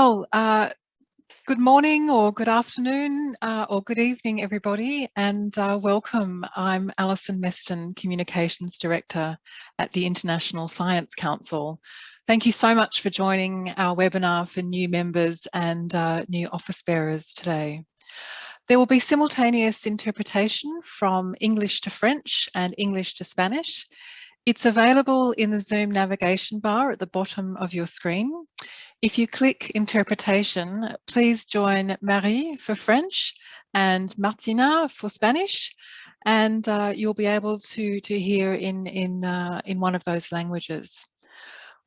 Well, good morning or good afternoon or good evening, everybody, and welcome. I'm Alison Meston, Communications Director at the International Science Council. Thank you so much for joining our webinar for new members and new office bearers today. There will be simultaneous interpretation from English to French and English to Spanish. It's available in the Zoom navigation bar at the bottom of your screen. If you click interpretation, please join Marie for French and Martina for Spanish, and you'll be able to hear in one of those languages.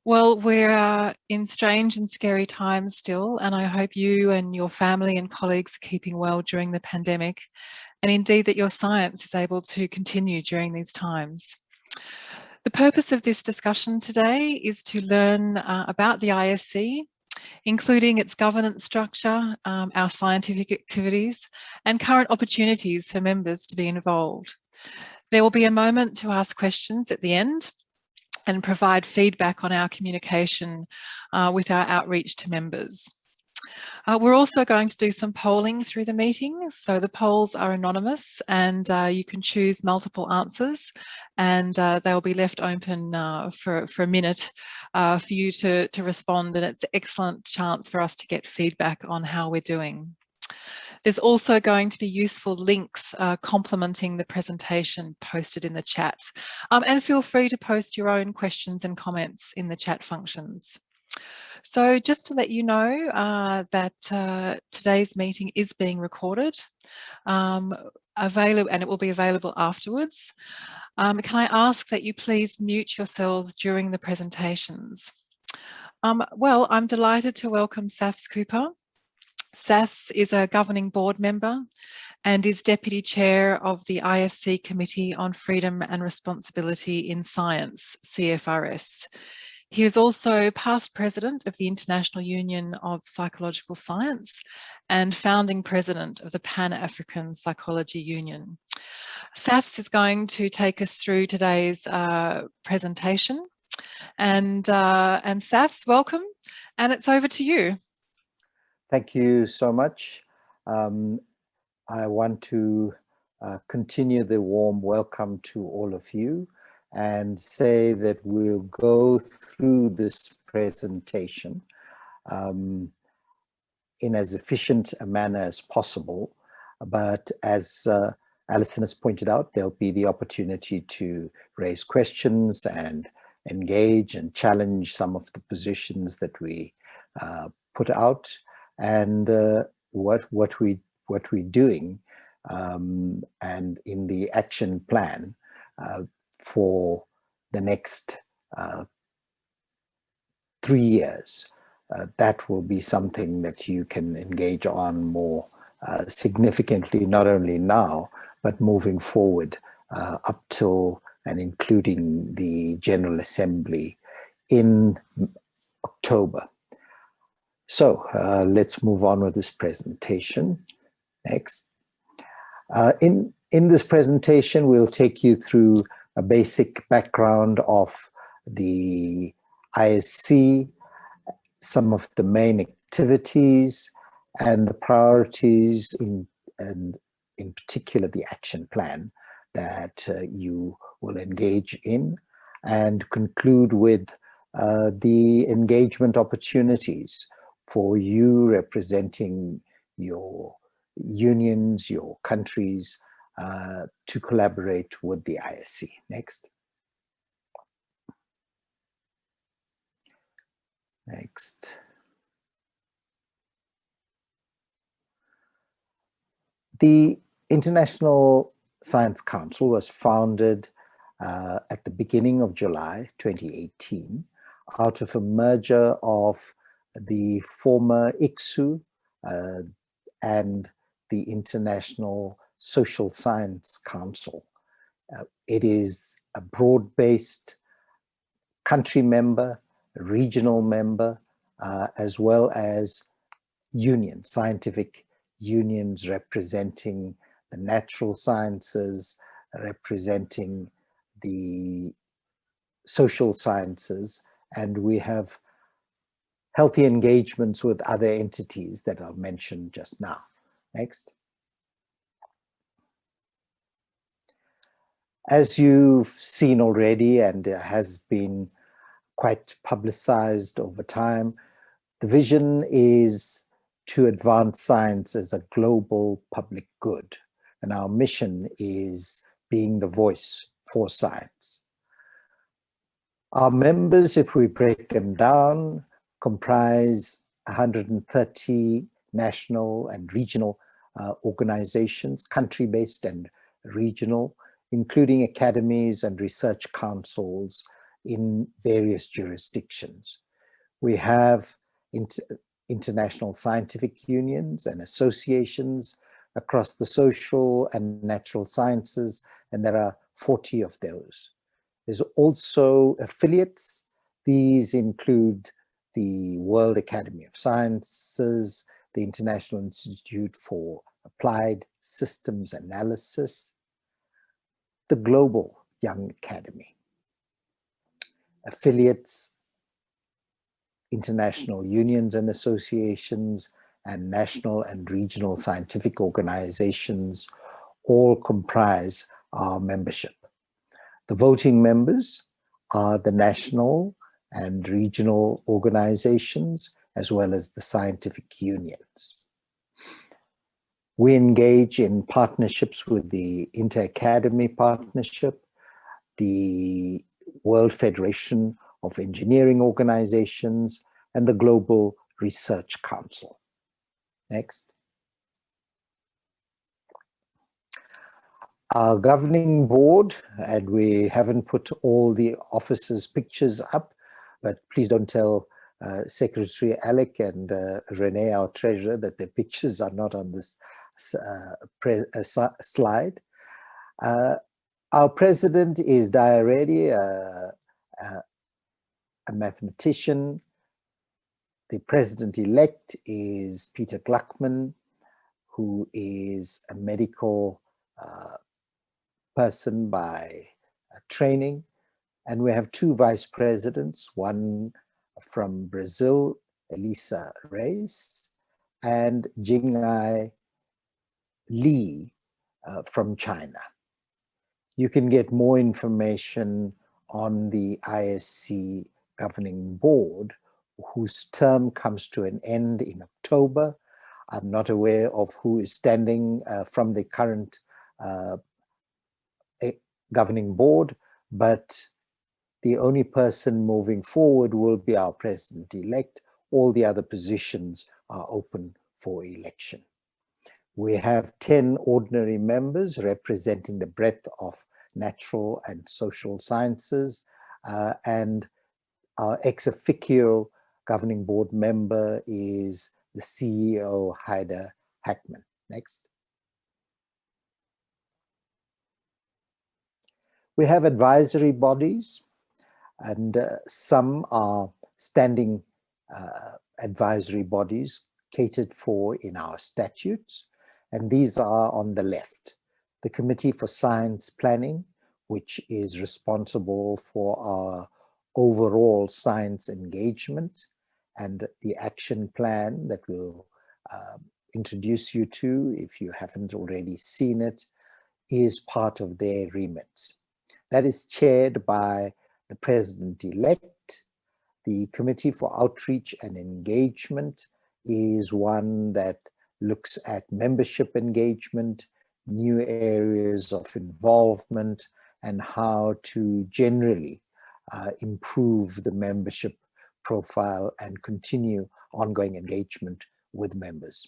Well, we're in strange and scary times still, and I hope you and your family and colleagues are keeping well during the pandemic, and indeed that your science is able to continue during these times. The purpose of this discussion today is to learn about the ISC, including its governance structure, our scientific activities, and current opportunities for members to be involved. There will be a moment to ask questions at the end and provide feedback on our communication with our outreach to members. We're also going to do some polling through the meeting. So the polls are anonymous and you can choose multiple answers, and they will be left open for a minute for you to respond, and it's an excellent chance for us to get feedback on how we're doing. There's also going to be useful links complementing the presentation posted in the chat. And feel free to post your own questions and comments in the chat functions. So just to let you know that today's meeting is being recorded, and it will be available afterwards. Can I ask that you please mute yourselves during the presentations? Well, I'm delighted to welcome Saths Cooper. Saths is a governing board member and is Deputy Chair of the ISC Committee on Freedom and Responsibility in Science, CFRS. He is also past president of the International Union of Psychological Science and founding president of the Pan-African Psychology Union. Saths is going to take us through today's presentation. And Saths, welcome, and it's over to you. Thank you so much. I want to continue the warm welcome to all of you and say that we'll go through this presentation in as efficient a manner as possible. But as Alison has pointed out, there'll be the opportunity to raise questions and engage and challenge some of the positions that we put out, and what we're doing and in the action plan for the next 3 years. That will be something that you can engage on more significantly, not only now, but moving forward up till and including the General Assembly in October. So let's move on with this presentation. Next. In this presentation, we'll take you through a basic background of the ISC, some of the main activities and the priorities, and in particular the action plan that you will engage in, and conclude with the engagement opportunities for you representing your unions, your countries, to collaborate with the ISC. Next. Next. The International Science Council was founded at the beginning of July 2018 out of a merger of the former ICSU and the International Social Science Council. It is a broad-based country member, regional member, as well as scientific unions representing the natural sciences, representing the social sciences, and we have healthy engagements with other entities that I'll mention just now. Next. As you've seen already, and has been quite publicized over time, the vision is to advance science as a global public good. And our mission is being the voice for science. Our members, if we break them down, comprise 130 national and regional organizations, country-based and regional, including academies and research councils in various jurisdictions. We have international scientific unions and associations across the social and natural sciences, and there are 40 of those. There's also affiliates. These include the World Academy of Sciences, the International Institute for Applied Systems Analysis, the Global Young Academy. Affiliates, international unions and associations, and national and regional scientific organizations all comprise our membership. The voting members are the national and regional organizations, as well as the scientific unions. We engage in partnerships with the Inter-Academy Partnership, the World Federation of Engineering Organizations, and the Global Research Council. Next. Our governing board, and we haven't put all the officers' pictures up, but please don't tell Secretary Alec and Renee, our treasurer, that their pictures are not on this slide. Our president is Daya Reddy, a mathematician. The president-elect is Peter Gluckman, who is a medical person by training. And we have two vice presidents, one from Brazil, Elisa Reis, and Jingai Li from China. You can get more information on the ISC governing board, whose term comes to an end in October. I'm not aware of who is standing from the current governing board, but the only person moving forward will be our president-elect. All the other positions are open for election. We have 10 ordinary members representing the breadth of natural and social sciences, and our ex officio governing board member is the CEO, Haider Hackman. Next. We have advisory bodies, and some are standing advisory bodies catered for in our statutes, and these are on the left. The Committee for Science Planning, which is responsible for our overall science engagement, and the action plan that we'll introduce you to, if you haven't already seen it, is part of their remit. That is chaired by the president-elect. The Committee for Outreach and Engagement is one that looks at membership engagement, new areas of involvement, and how to generally improve the membership profile and continue ongoing engagement with members.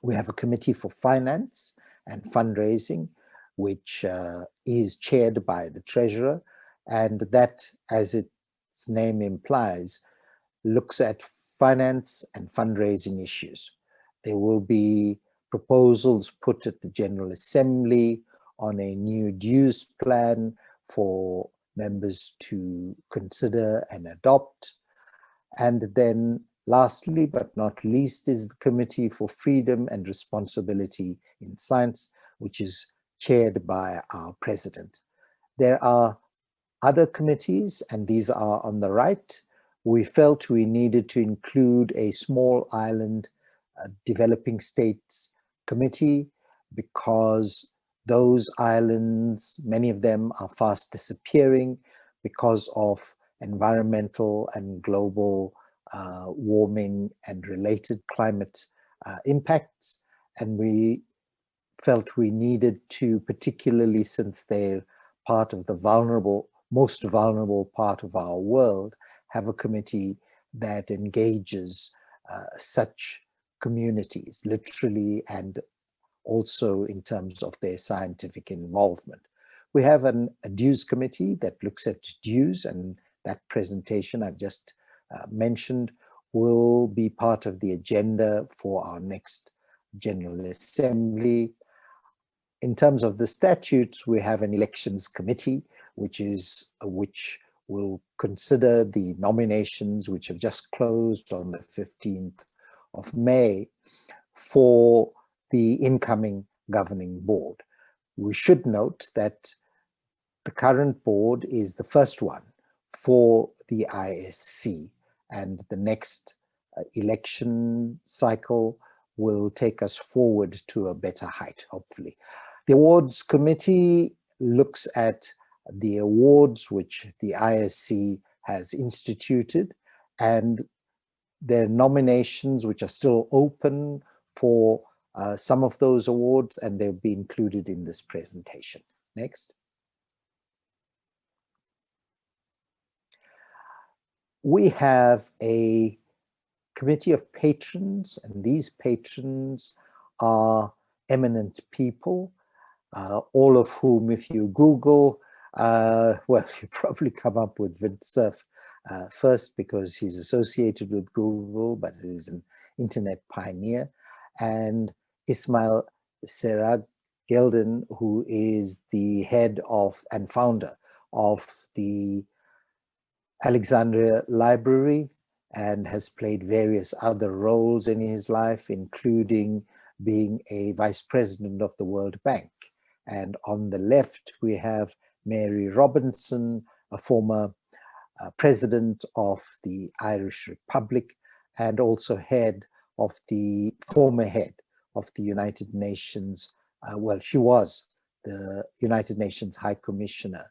We have a Committee for Finance and Fundraising, which is chaired by the treasurer, and that, as its name implies, looks at finance and fundraising issues. There will be proposals put at the General Assembly on a new dues plan for members to consider and adopt. And then lastly, but not least, is the Committee for Freedom and Responsibility in Science, which is chaired by our president. There are other committees, and these are on the right. we felt we needed to include a small island developing states committee, because those islands, many of them are fast disappearing because of environmental and global warming and related climate impacts. And we felt we needed to, particularly since they're part of the most vulnerable part of our world, have a committee that engages such communities, literally and also in terms of their scientific involvement. We have a dues committee that looks at dues, and that presentation I've just mentioned will be part of the agenda for our next General Assembly. In terms of the statutes, we have an elections committee, which will consider the nominations which have just closed on the 15th of May for the incoming governing board. We should note that the current board is the first one for the ISC, and the next election cycle will take us forward to a better height, hopefully. The awards committee looks at the awards which the ISC has instituted, and their nominations which are still open for some of those awards, and they'll be included in this presentation. Next. We have a committee of patrons, and these patrons are eminent people, all of whom, if you Google, well, you probably come up with Vint Cerf first because he's associated with Google, but he's an internet pioneer, and Ismail Serag Gelden, who is the head of and founder of the Alexandria Library and has played various other roles in his life, including being a vice president of the World Bank. And on the left, we have Mary Robinson, a former president of the Irish Republic, and also former head of the United Nations. Well, she was the United Nations High Commissioner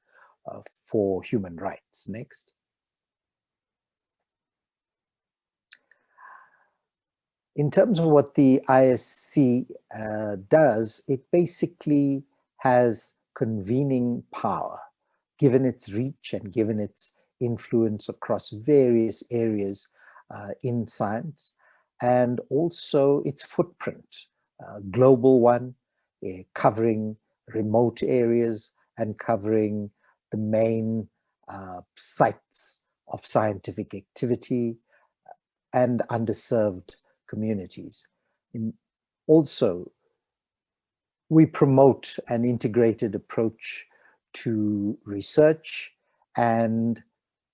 for Human Rights. Next. In terms of what the ISC does, it basically has convening power, given its reach and given its influence across various areas in science, and also its footprint, global one, covering remote areas and covering the main sites of scientific activity and underserved communities. Also, we promote an integrated approach to research and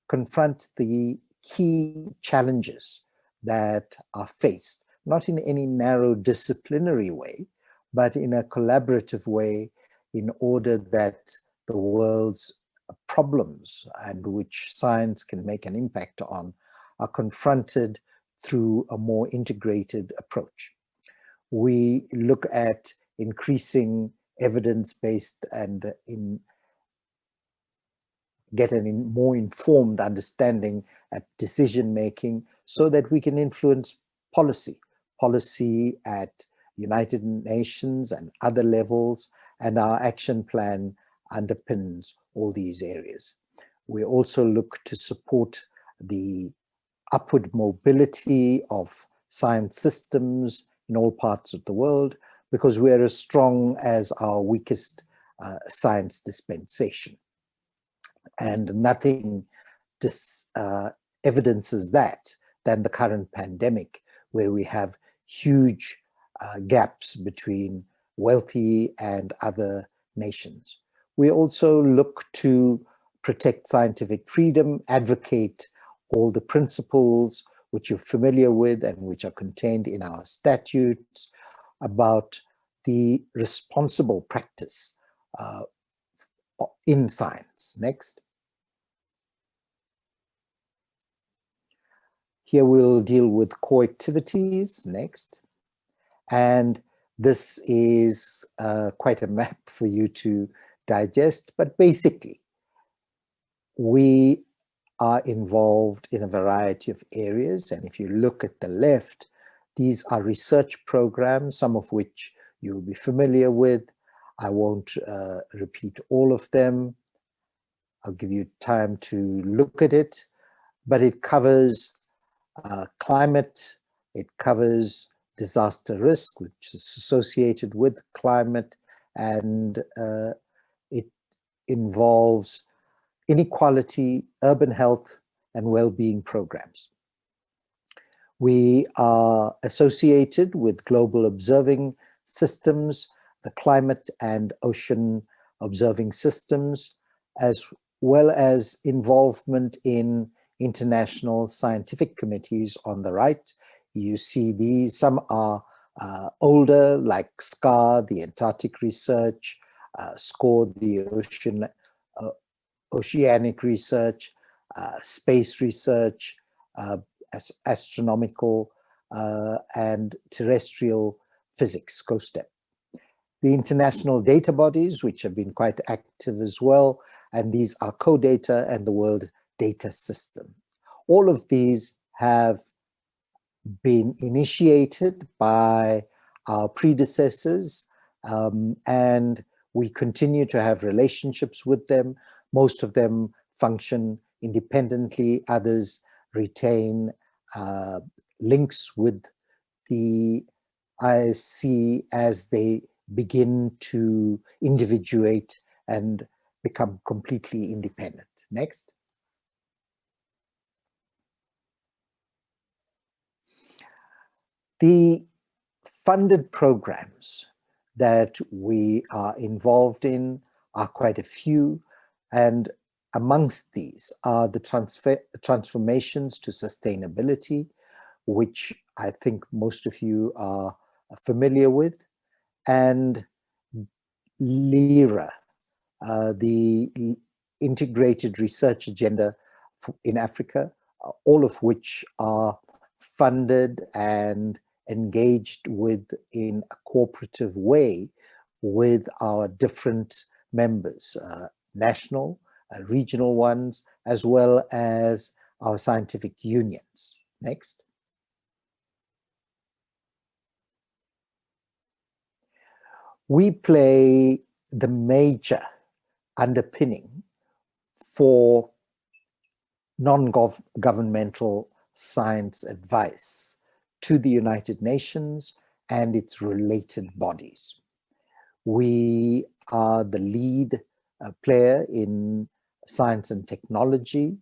confront the key challenges that are faced, not in any narrow disciplinary way, but in a collaborative way, in order that the world's problems and which science can make an impact on are confronted through a more integrated approach. We look at increasing evidence-based and get a more informed understanding at decision-making so that we can influence policy at United Nations and other levels, and our action plan underpins all these areas. We also look to support the upward mobility of science systems in all parts of the world, because we're as strong as our weakest science dispensation. And nothing evidences that than the current pandemic, where we have huge gaps between wealthy and other nations. We also look to protect scientific freedom, advocate all the principles which you're familiar with and which are contained in our statutes about the responsible practice in science. Next. Here we'll deal with core activities next. And this is quite a map for you to digest, but basically, we are involved in a variety of areas. And if you look at the left, these are research programs, some of which you'll be familiar with. I won't repeat all of them. I'll give you time to look at it, but it covers climate, it covers disaster risk, which is associated with climate, and it involves inequality, urban health, and well-being programs. We are associated with global observing systems, the climate and ocean observing systems, as well as involvement in international scientific committees on the right. You see these, some are older, like SCAR, the Antarctic Research, SCORE, the oceanic research, space research, astronomical and terrestrial physics, COSTEP. The international data bodies, which have been quite active as well, and these are CODATA and the World Data System. All of these have been initiated by our predecessors, and we continue to have relationships with them. Most of them function independently, others retain links with the ISC as they begin to individuate and become completely independent. Next. The funded programs that we are involved in are quite a few, and amongst these are the transformations to sustainability, which I think most of you are familiar with, and LIRA, the Integrated Research Agenda in Africa, all of which are funded and engaged with in a cooperative way with our different members, national, regional ones, as well as our scientific unions. Next. We play the major underpinning for non-governmental science advice to the United Nations and its related bodies. We are the lead player in science and technology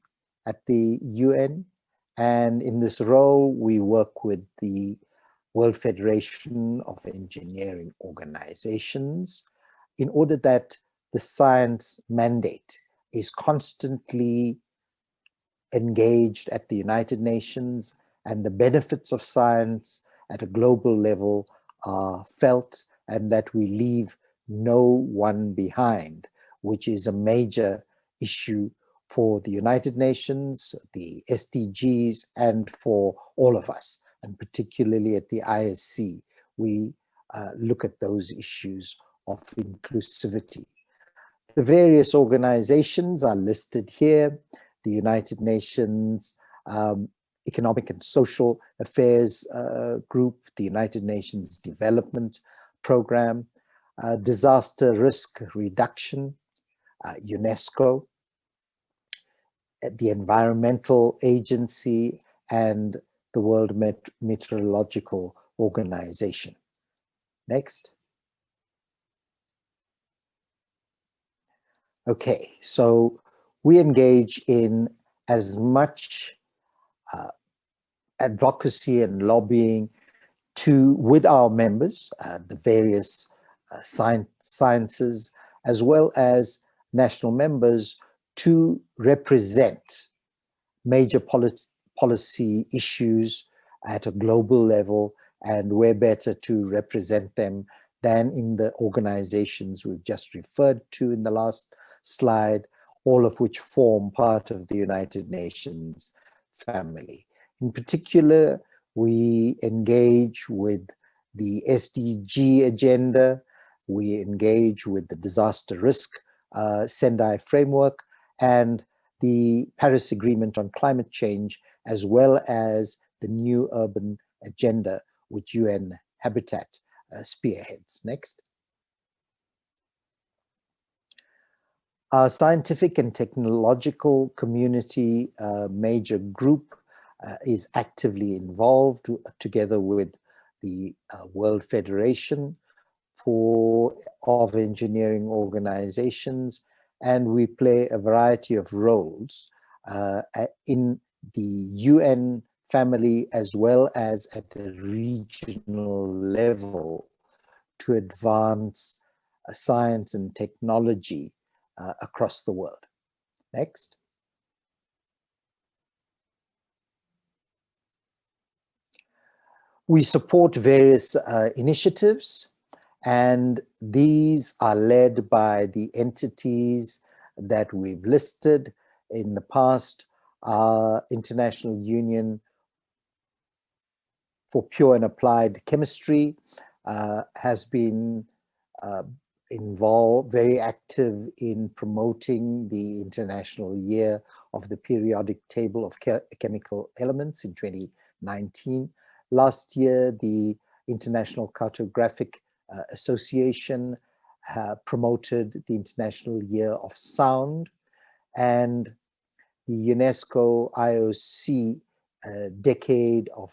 at the UN, and in this role we work with the World Federation of Engineering Organizations in order that the science mandate is constantly engaged at the United Nations and the benefits of science at a global level are felt, and that we leave no one behind, which is a major issue for the United Nations, the SDGs, and for all of us. And particularly at the ISC, we look at those issues of inclusivity. The various organizations are listed here: the United Nations Economic and Social Affairs Group, the United Nations Development Program, Disaster Risk Reduction, UNESCO, the Environmental Agency, and the World Meteorological Organization. Next. Okay, so we engage in as much advocacy and lobbying with our members, the various sciences, as well as national members, to represent major policy issues at a global level, and where better to represent them than in the organizations we've just referred to in the last slide, all of which form part of the United Nations family. In particular, we engage with the SDG agenda, we engage with the disaster risk Sendai framework, and the Paris Agreement on Climate Change, as well as the new urban agenda, which UN Habitat spearheads. Next. Our scientific and technological community major group is actively involved together with the World Federation of Engineering Organizations, and we play a variety of roles in the UN family as well as at a regional level to advance science and technology across the world. Next. We support various initiatives, and these are led by the entities that we've listed in the past. Our International Union for Pure and Applied Chemistry has been involved, very active in promoting the International Year of the Periodic Table of Chemical Elements in 2019. Last year, the International Cartographic Association promoted the International Year of Sound, and the UNESCO IOC Decade of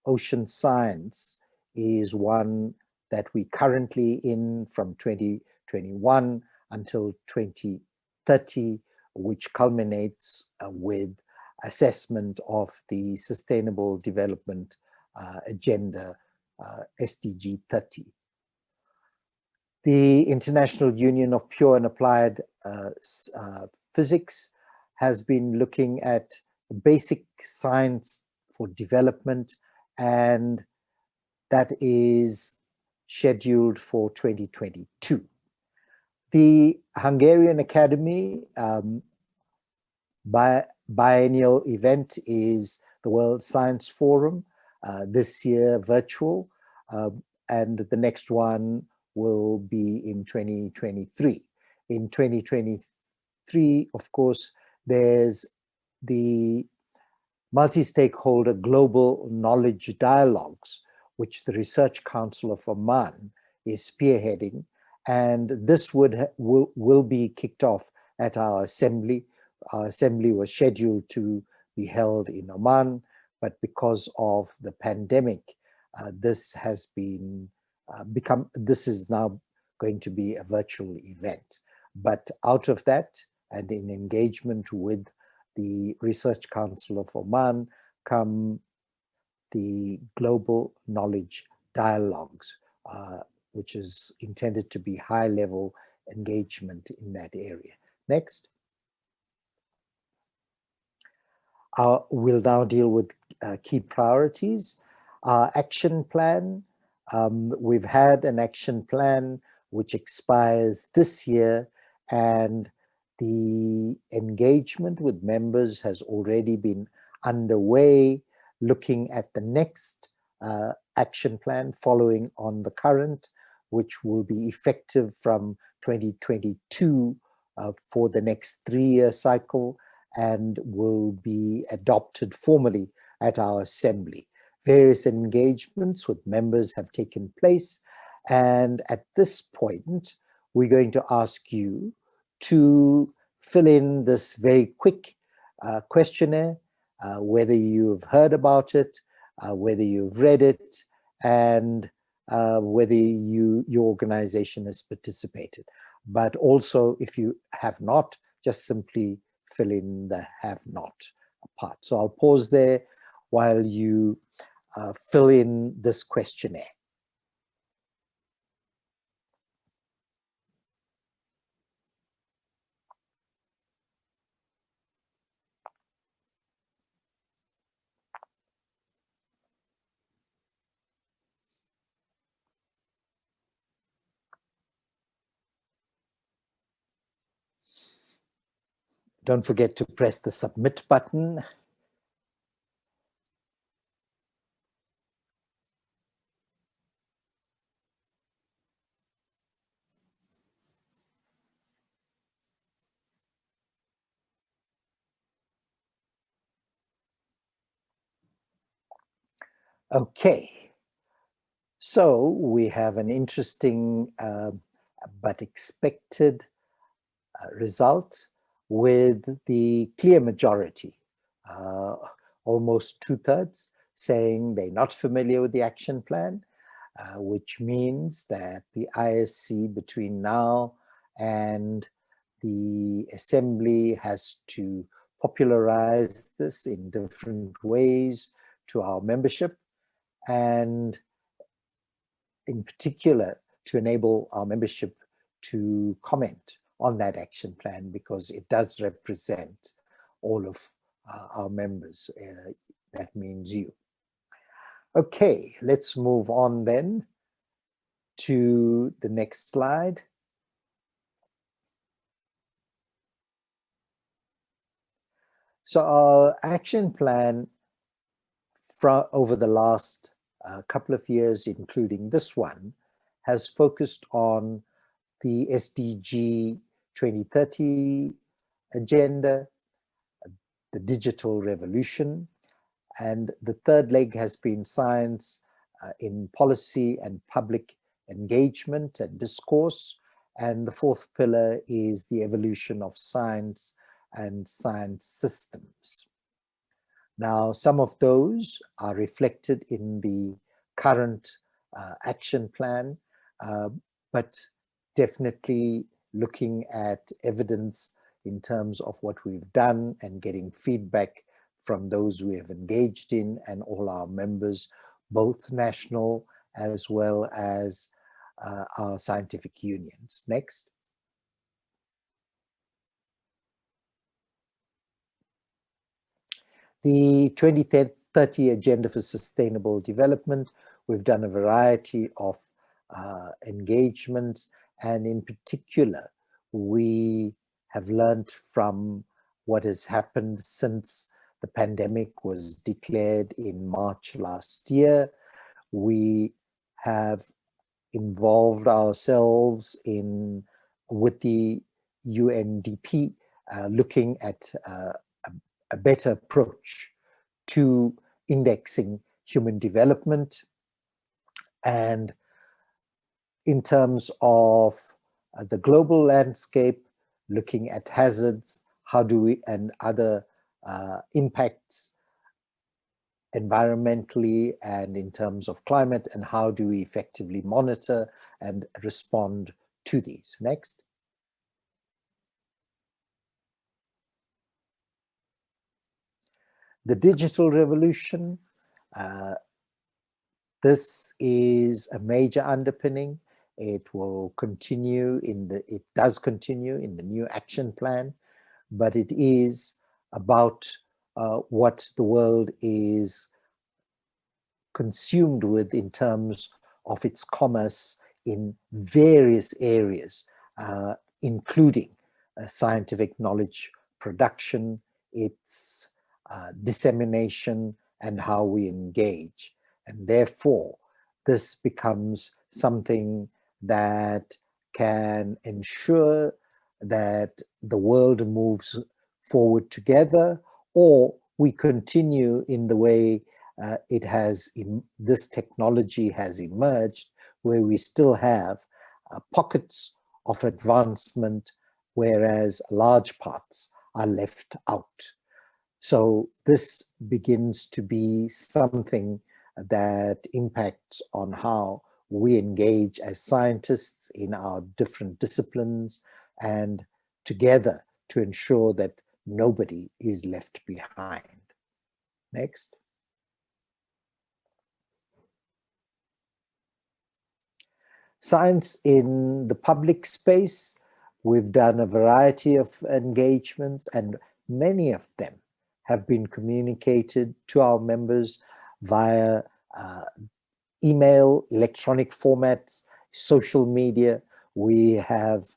Ocean Science is one that we currently in from 2021 until 2030, which culminates with assessment of the Sustainable Development Agenda, SDG 30. The International Union of Pure and Applied Physics has been looking at basic science for development, and that is scheduled for 2022. The Hungarian Academy biennial event is the World Science Forum, this year virtual, and the next one will be in 2023. In 2023, of course, there's the multi-stakeholder global knowledge dialogues, which the Research Council of Oman is spearheading, and this will be kicked off at our assembly. Our assembly was scheduled to be held in Oman, but because of the pandemic, this has been this is now going to be a virtual event. But out of that, and in engagement with the Research Council of Oman, come the Global Knowledge Dialogues, which is intended to be high-level engagement in that area. Next. We'll now deal with key priorities. Our action plan, we've had an action plan which expires this year, and the engagement with members has already been underway, looking at the next action plan following on the current, which will be effective from 2022 for the next 3-year cycle, and will be adopted formally at our assembly. Various engagements with members have taken place, and at this point, we're going to ask you to fill in this very quick questionnaire, whether you've heard about it, whether you've read it, and whether your organization has participated. But also, if you have not, just simply fill in the have not part. So I'll pause there while you fill in this questionnaire. Don't forget to press the submit button. Okay, so we have an interesting but expected result with the clear majority, almost 2/3, saying they're not familiar with the action plan, which means that the ISC between now and the assembly has to popularize this in different ways to our membership, and in particular to enable our membership to comment on that action plan, because it does represent all of our members. That means you. Okay, let's move on then to the next slide. So our action plan over the last couple of years, including this one, has focused on the SDG 2030 agenda, the digital revolution, and the third leg has been science in policy and public engagement and discourse, and the fourth pillar is the evolution of science and science systems. Now, some of those are reflected in the current action plan, but definitely looking at evidence in terms of what we've done and getting feedback from those we have engaged in and all our members, both national as well as our scientific unions. Next. The 2030 Agenda for Sustainable Development, we've done a variety of engagements, and in particular, we have learned from what has happened since the pandemic was declared in March last year. We have involved ourselves with the UNDP, looking at a better approach to indexing human development. And in terms of the global landscape, looking at hazards, how do we, and other impacts environmentally and in terms of climate, and how do we effectively monitor and respond to these. Next. The digital revolution, this is a major underpinning. It will continue it does continue in the new action plan, but it is about what the world is consumed with in terms of its commerce in various areas, including scientific knowledge production, its dissemination, and how we engage. And therefore, this becomes something that can ensure that the world moves forward together, or we continue in the way this technology has emerged, where we still have pockets of advancement, whereas large parts are left out. So this begins to be something that impacts on how we engage as scientists in our different disciplines, and together to ensure that nobody is left behind. Next. Science in the public space, we've done a variety of engagements, and many of them have been communicated to our members via email, electronic formats, social media. We have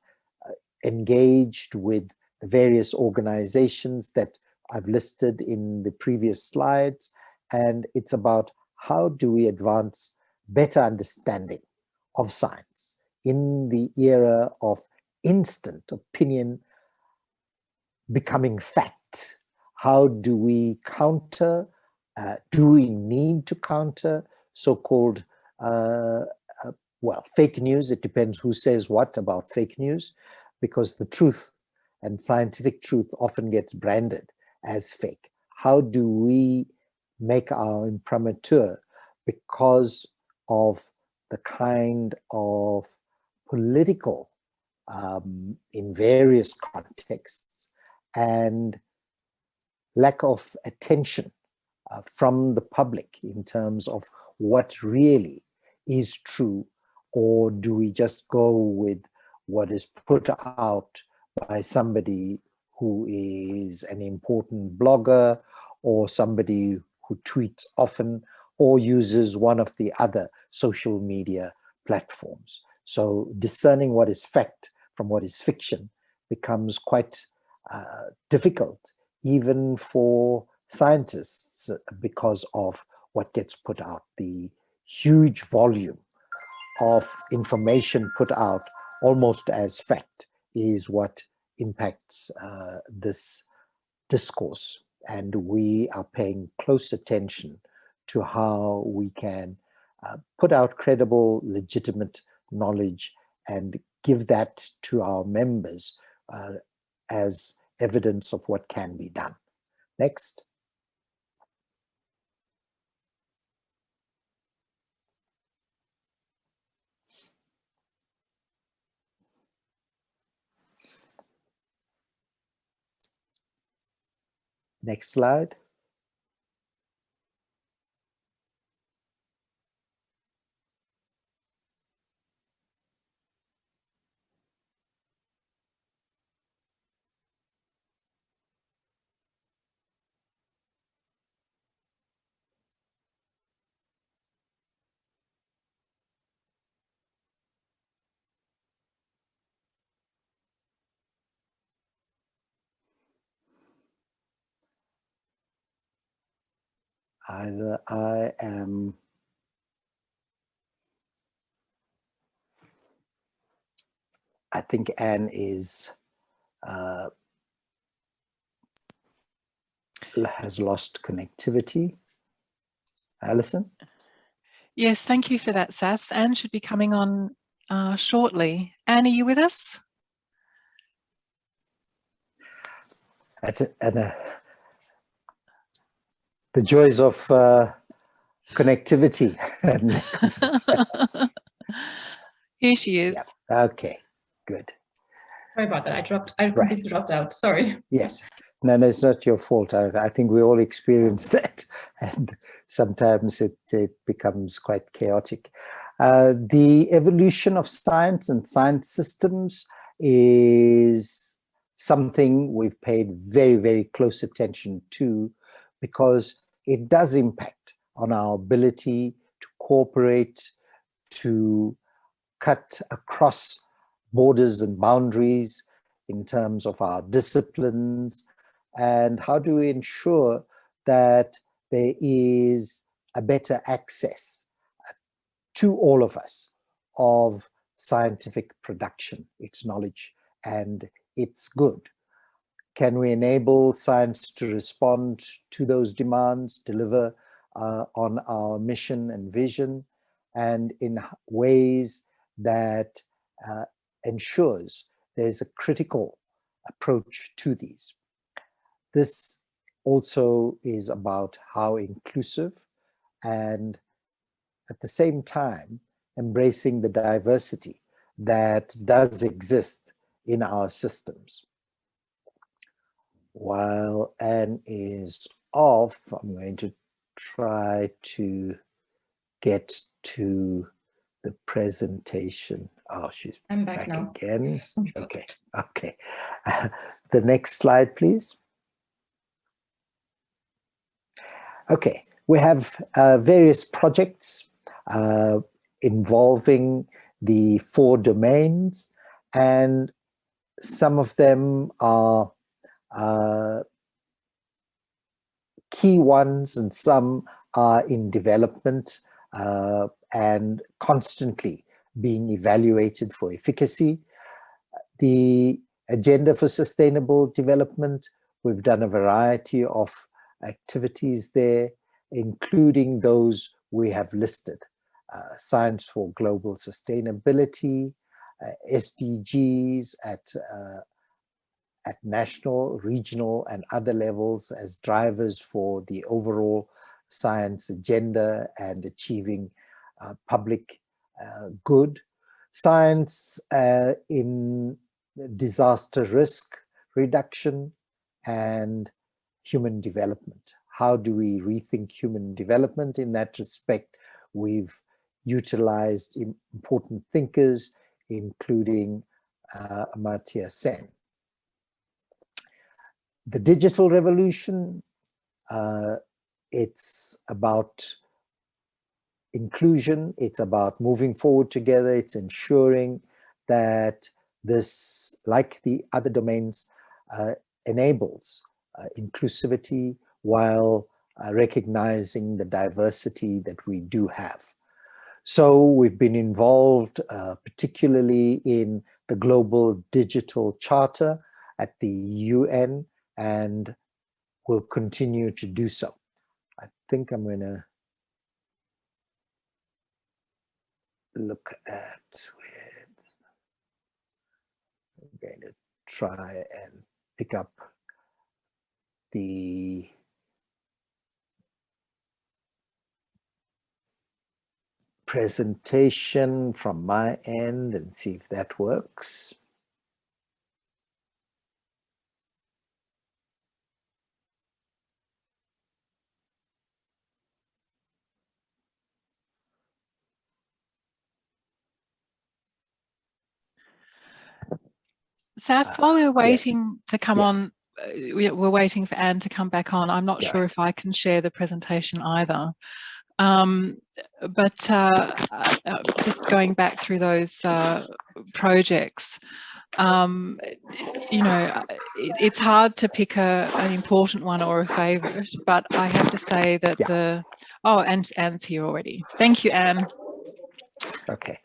engaged with the various organizations that I've listed in the previous slides, and it's about how do we advance better understanding of science in the era of instant opinion becoming fact. How do we counter Do we need to counter so-called, well, fake news? It depends who says what about fake news, because the truth and scientific truth often gets branded as fake. How do we make our imprimatur, because of the kind of political, in various contexts, and lack of attention from the public in terms of what really is true, or do we just go with what is put out by somebody who is an important blogger, or somebody who tweets often, or uses one of the other social media platforms? So discerning what is fact from what is fiction becomes quite difficult, even for scientists, because of what gets put out. The huge volume of information put out almost as fact is what impacts this discourse, and we are paying close attention to how we can put out credible, legitimate knowledge and give that to our members as evidence of what can be done. Next. Next slide. Either I think Anne is has lost connectivity. Alison? Yes, thank you for that, Sath. Anne should be coming on shortly. Anne, are you with us? The joys of connectivity. Here she is. Yeah. Okay, good. Sorry about that. I completely dropped out. Sorry. Yes. No, it's not your fault. I think we all experience that, and sometimes it becomes quite chaotic. The evolution of science and science systems is something we've paid very, very close attention to, because it does impact on our ability to cooperate, to cut across borders and boundaries in terms of our disciplines, and how do we ensure that there is a better access to all of us of scientific production, its knowledge and its good. Can we enable science to respond to those demands, deliver on our mission and vision, and in ways that ensures there's a critical approach to these? This also is about how inclusive, and at the same time embracing the diversity that does exist in our systems. While Anne is off, I'm going to try to get to the presentation. Oh, she's back now. Again. Okay, okay. The next slide, please. Okay, we have various projects involving the 4 domains, and some of them are key ones, and some are in development and constantly being evaluated for efficacy. The Agenda for Sustainable Development, we've done a variety of activities there. including those we have listed. Science for Global Sustainability, SDGs at national, regional, and other levels as drivers for the overall science agenda and achieving public good. Science in disaster risk reduction and human development. How do we rethink human development? In that respect, we've utilized important thinkers, including Amartya Sen. The digital revolution, it's about inclusion, it's about moving forward together, it's ensuring that this, like the other domains, enables inclusivity while recognizing the diversity that we do have. So we've been involved particularly in the Global Digital Charter at the UN, and will continue to do so. I think I'm going to look at where I'm going to try and pick up the presentation from my end and see if that works. Sas, while we're waiting yes. to come on, we're waiting for Anne to come back on. I'm not sure if I can share the presentation either. But just going back through those projects, you know, it's hard to pick an important one or a favourite, but I have to say that and Anne's here already. Thank you, Anne. Okay.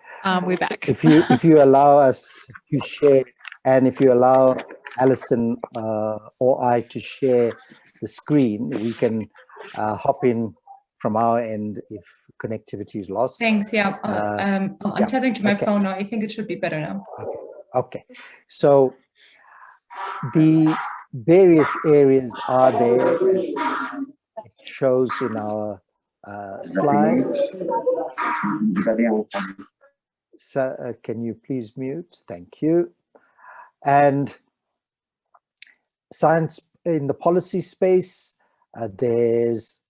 We're back. If you allow us to share, and if you allow Alison or I to share the screen, we can hop in from our end if connectivity is lost. Thanks. Yeah, I'm chatting to my phone now. I think it should be better now. Okay. So the various areas are there, as it shows in our slide. So can you please mute? Thank you. And science in the policy space, there's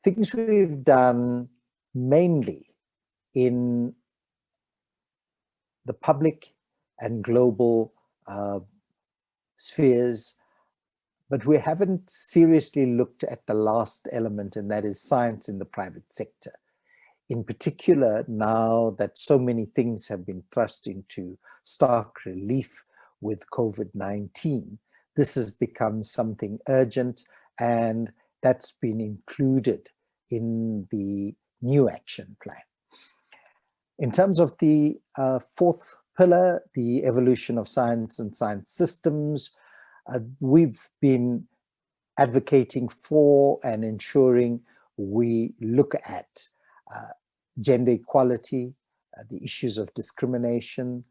things we've done mainly in the public and global spheres, but we haven't seriously looked at the last element, and that is science in the private sector. In particular, now that so many things have been thrust into stark relief with COVID-19, this has become something urgent, and that's been included in the new action plan. In terms of the fourth pillar, the evolution of science and science systems, we've been advocating for and ensuring we look at gender equality, the issues of discrimination,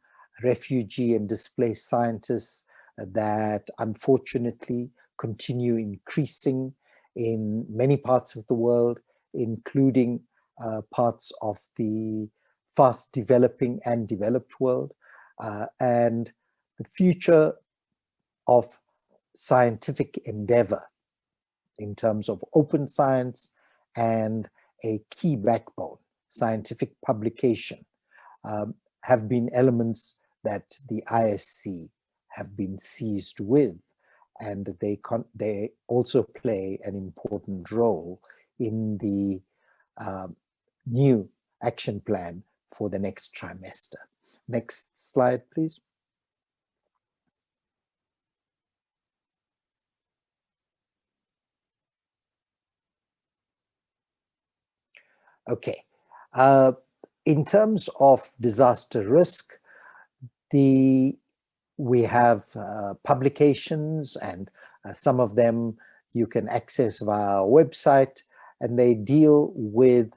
refugee and displaced scientists that unfortunately continue increasing in many parts of the world, including parts of the fast developing and developed world, and the future of scientific endeavor in terms of open science and a key backbone, scientific publication, have been elements that the ISC have been seized with, and they also play an important role in the new action plan for the next trimester. Next slide, please. Okay. In terms of disaster risk, we have publications, and some of them you can access via our website, and they deal with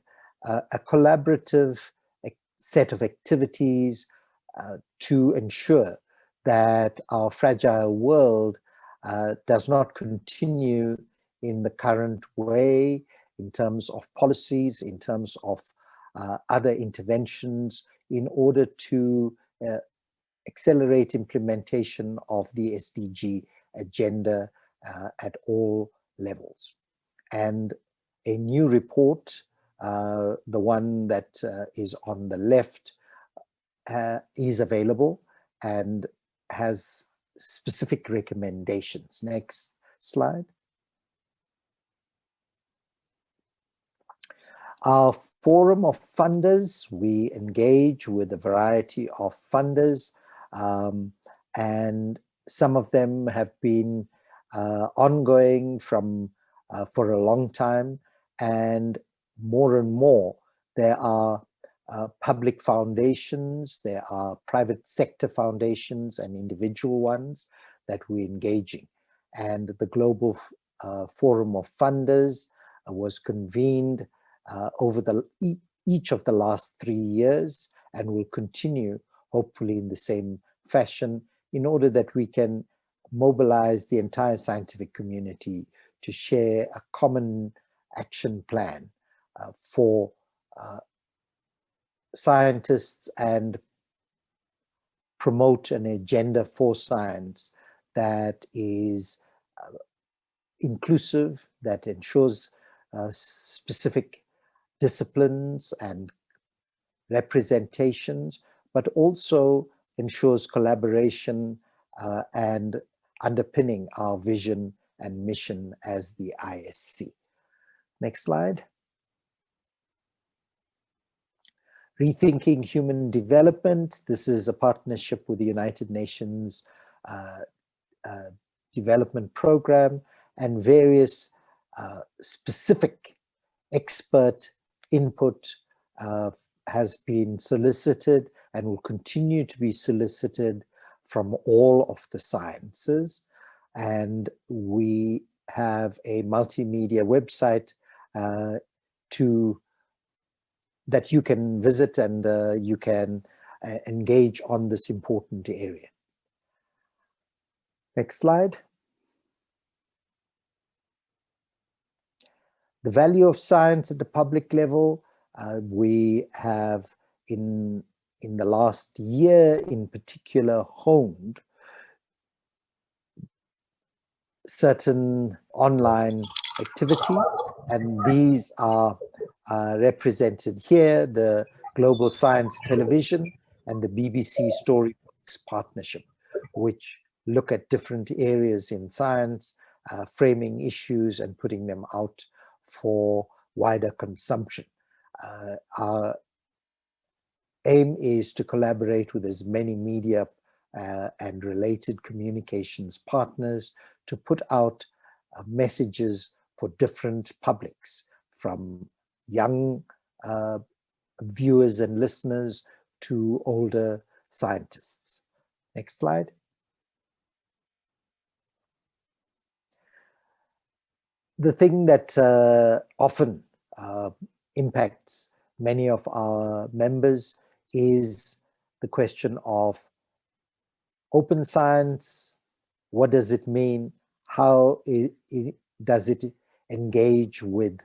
a collaborative set of activities to ensure that our fragile world does not continue in the current way in terms of policies, in terms of other interventions, in order to accelerate implementation of the SDG agenda at all levels. And a new report, the one that is on the left, is available and has specific recommendations. Next slide. Our forum of funders, we engage with a variety of funders, and some of them have been ongoing for a long time, and more there are public foundations, there are private sector foundations and individual ones that we're engaging. And the Global Forum of Funders was convened over each of the last 3 years, and will continue hopefully in the same fashion, in order that we can mobilize the entire scientific community to share a common action plan for scientists and promote an agenda for science that is inclusive, that ensures specific disciplines and representations, but also ensures collaboration and underpinning our vision and mission as the ISC. Next slide. Rethinking Human Development. This is a partnership with the United Nations Development Program, and various specific expert input has been solicited and will continue to be solicited from all of the sciences. And we have a multimedia website that you can visit, and you can engage on this important area. Next slide. The value of science at the public level. We have in the last year in particular honed certain online activity, and these are represented here: the Global Science Television and the BBC Storybooks partnership, which look at different areas in science, framing issues and putting them out for wider consumption. Our aim is to collaborate with as many media and related communications partners to put out messages for different publics, from young viewers and listeners to older scientists. Next slide. The thing that often impacts many of our members is the question of open science. What does it mean? How does it engage with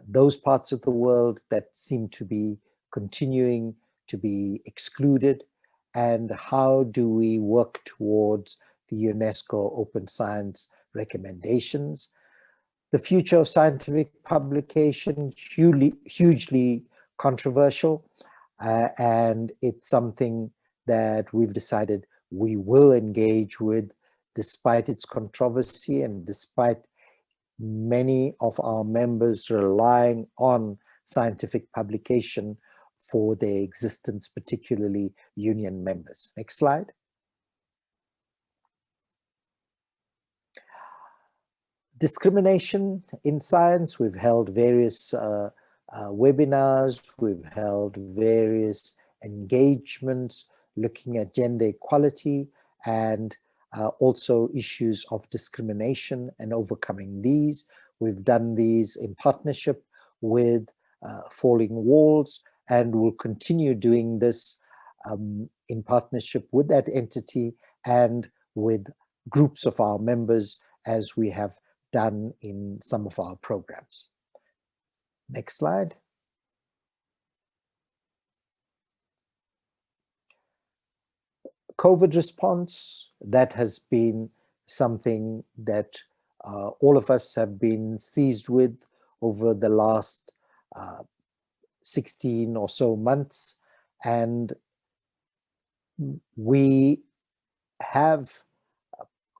those parts of the world that seem to be continuing to be excluded? And how do we work towards the UNESCO Open Science recommendations? The future of scientific publication, hugely controversial, and it's something that we've decided we will engage with despite its controversy and despite many of our members relying on scientific publication for their existence, particularly union members. Next slide. Discrimination in science. We've held various webinars, we've held various engagements looking at gender equality, and also issues of discrimination and overcoming these. We've done these in partnership with Falling Walls, and will continue doing this in partnership with that entity and with groups of our members, as we have done in some of our programs. Next slide. COVID response, that has been something that all of us have been seized with over the last 16 or so months, and we have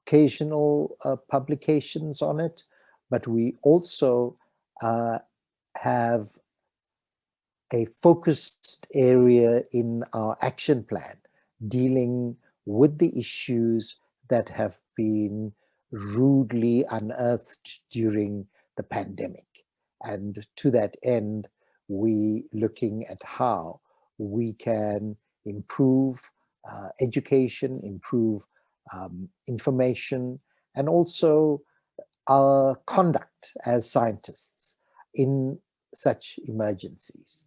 occasional publications on it, but we also have a focused area in our action plan dealing with the issues that have been rudely unearthed during the pandemic. And to that end, we looking at how we can improve education, improve information, and also our conduct as scientists in such emergencies.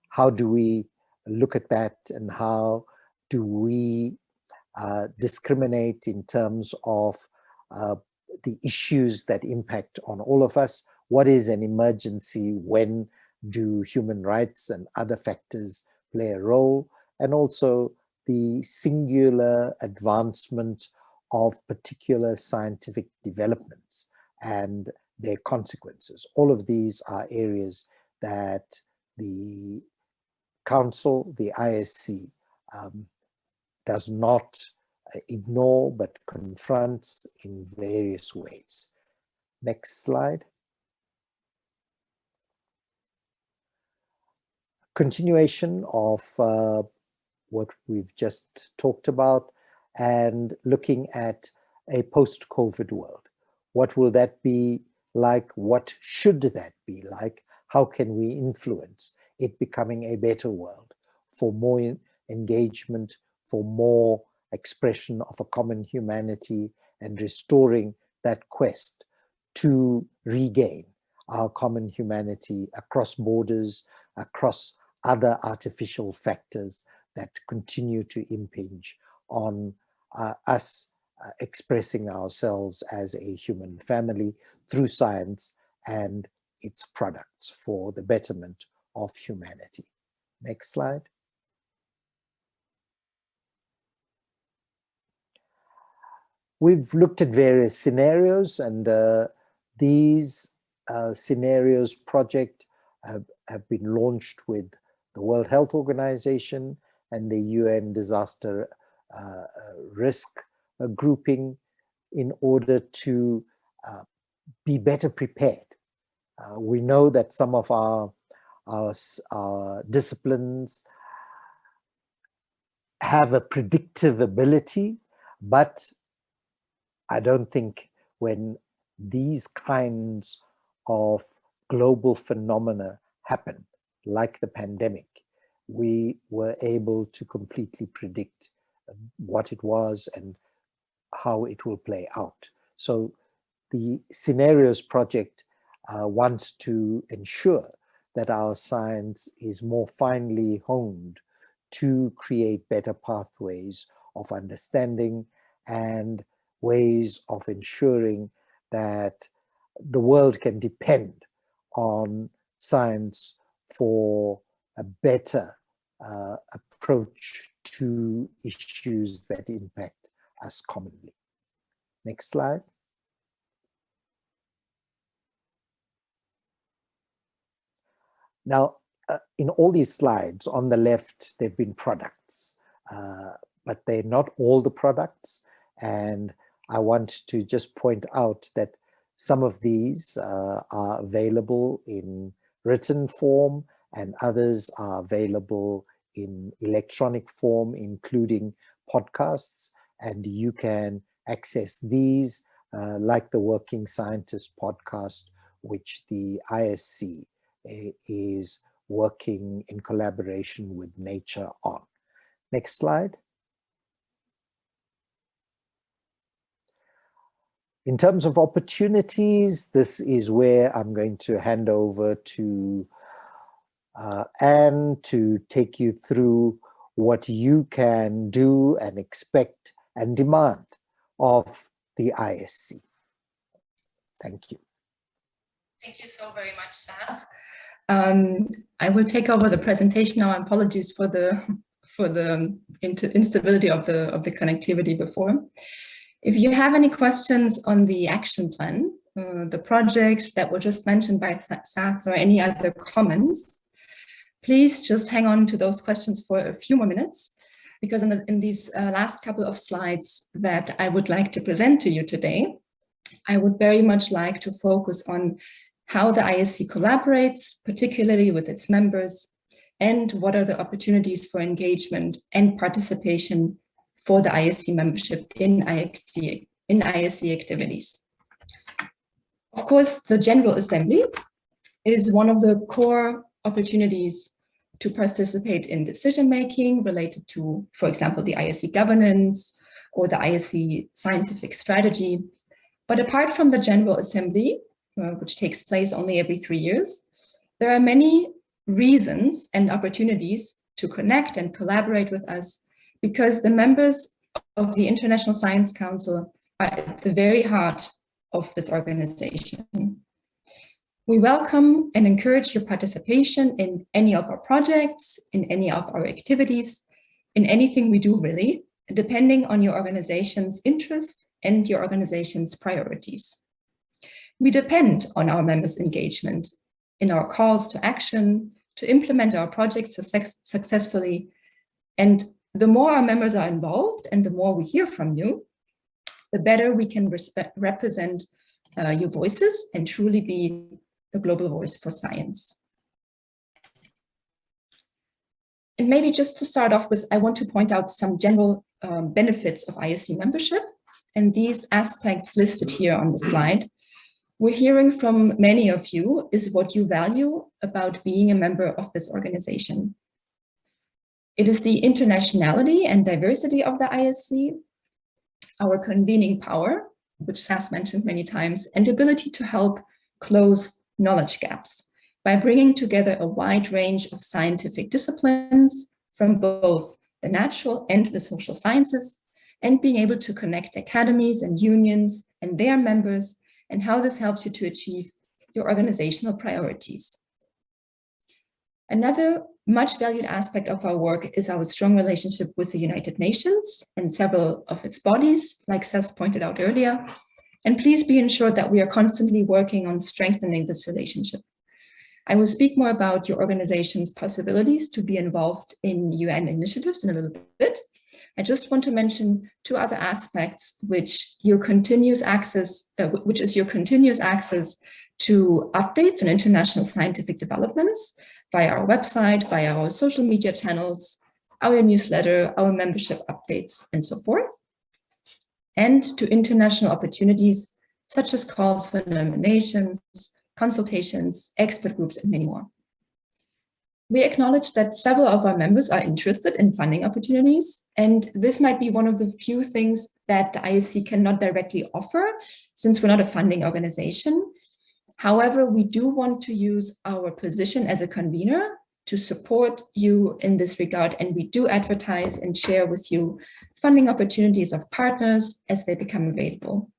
How do we look at that, and how do we discriminate in terms of the issues that impact on all of us? What is an emergency? When do human rights and other factors play a role? And also the singular advancement of particular scientific developments and their consequences. All of these are areas that the Council, the ISC, does not ignore but confronts in various ways. Next slide. Continuation of what we've just talked about, and looking at a post-COVID world. What will that be like? What should that be like? How can we influence it becoming a better world for more engagement, for more expression of a common humanity, and restoring that quest to regain our common humanity across borders, across other artificial factors that continue to impinge on us expressing ourselves as a human family through science and its products for the betterment of humanity. Next slide. We've looked at various scenarios, and these scenarios project have been launched with the World Health Organization and the UN Disaster Risk Grouping in order to be better prepared. We know that some of our disciplines have a predictive ability, but I don't think when these kinds of global phenomena happen, like the pandemic, we were able to completely predict what it was and how it will play out. So the Scenarios Project wants to ensure that our science is more finely honed to create better pathways of understanding and ways of ensuring that the world can depend on science for a better approach to issues that impact us commonly. Next slide. Now, in all these slides on the left, they've been products, but they're not all the products. And I want to just point out that some of these are available in written form, and others are available in electronic form, including podcasts. And you can access these, like the Working Scientist podcast, which the ISC is working in collaboration with Nature on. Next slide. In terms of opportunities, this is where I'm going to hand over to Anne to take you through what you can do and expect and demand of the ISC. Thank you. Thank you so very much, Sas. I will take over the presentation now. Apologies for the instability of the connectivity before. If you have any questions on the action plan, the projects that were just mentioned by Sas, or any other comments, please just hang on to those questions for a few more minutes, because in these last couple of slides that I would like to present to you today, I would very much like to focus on how the ISC collaborates, particularly with its members, and what are the opportunities for engagement and participation for the ISC membership in ISC activities. Of course, the General Assembly is one of the core opportunities to participate in decision-making related to, for example, the ISC governance or the ISC scientific strategy. But apart from the General Assembly, which takes place only every 3 years, there are many reasons and opportunities to connect and collaborate with us, because the members of the International Science Council are at the very heart of this organization. We welcome and encourage your participation in any of our projects, in any of our activities, in anything we do really, depending on your organization's interest and your organization's priorities. We depend on our members' engagement in our calls to action, to implement our projects successfully. And the more our members are involved and the more we hear from you, the better we can represent your voices and truly be the global voice for science. And maybe just to start off with, I want to point out some general benefits of ISC membership. And these aspects listed here on the slide, we're hearing from many of you is what you value about being a member of this organization. It is the internationality and diversity of the ISC, our convening power, which Sas mentioned many times, and ability to help close knowledge gaps by bringing together a wide range of scientific disciplines from both the natural and the social sciences, and being able to connect academies and unions and their members, and how this helps you to achieve your organizational priorities. Another much valued aspect of our work is our strong relationship with the United Nations and several of its bodies, like Seth pointed out earlier. And please be ensured that we are constantly working on strengthening this relationship. I will speak more about your organization's possibilities to be involved in UN initiatives in a little bit. I just want to mention two other aspects, which is your continuous access to updates on international scientific developments via our website, via our social media channels, our newsletter, our membership updates, and so forth, and to international opportunities such as calls for nominations, consultations, expert groups, and many more. We acknowledge that several of our members are interested in funding opportunities, and this might be one of the few things that the ISC cannot directly offer, since we're not a funding organization. However, we do want to use our position as a convener to support you in this regard, and we do advertise and share with you funding opportunities of partners as they become available.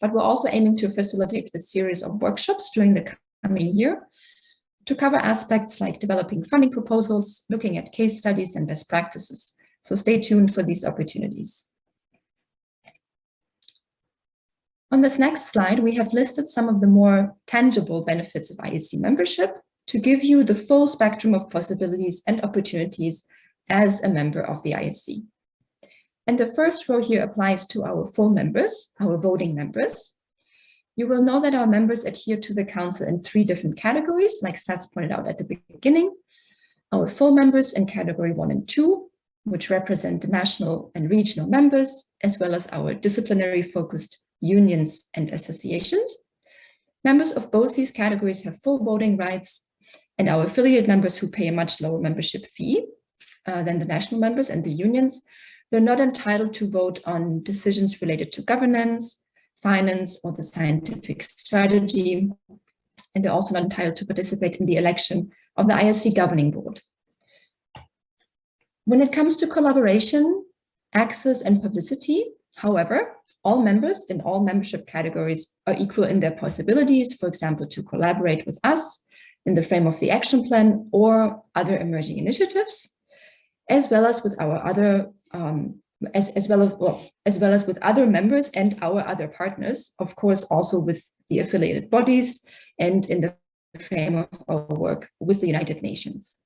But we're also aiming to facilitate a series of workshops during the coming year to cover aspects like developing funding proposals, looking at case studies and best practices. So stay tuned for these opportunities. On this next slide, we have listed some of the more tangible benefits of ISC membership to give you the full spectrum of possibilities and opportunities as a member of the ISC. And the first row here applies to our full members, our voting members. You will know that our members adhere to the Council in 3 different categories, like Seth pointed out at the beginning. Our full members in category 1 and 2, which represent the national and regional members, as well as our disciplinary focused unions and associations. Members of both these categories have full voting rights, and our affiliate members who pay a much lower membership fee than the national members and the unions, they're not entitled to vote on decisions related to governance, finance, or the scientific strategy. And they're also not entitled to participate in the election of the ISC governing board. When it comes to collaboration, access, and publicity, however, all members in all membership categories are equal in their possibilities, for example, to collaborate with us in the frame of the action plan or other emerging initiatives, as well as with our other as well as with other members and our other partners, of course, also with the affiliated bodies and in the frame of our work with the United Nations.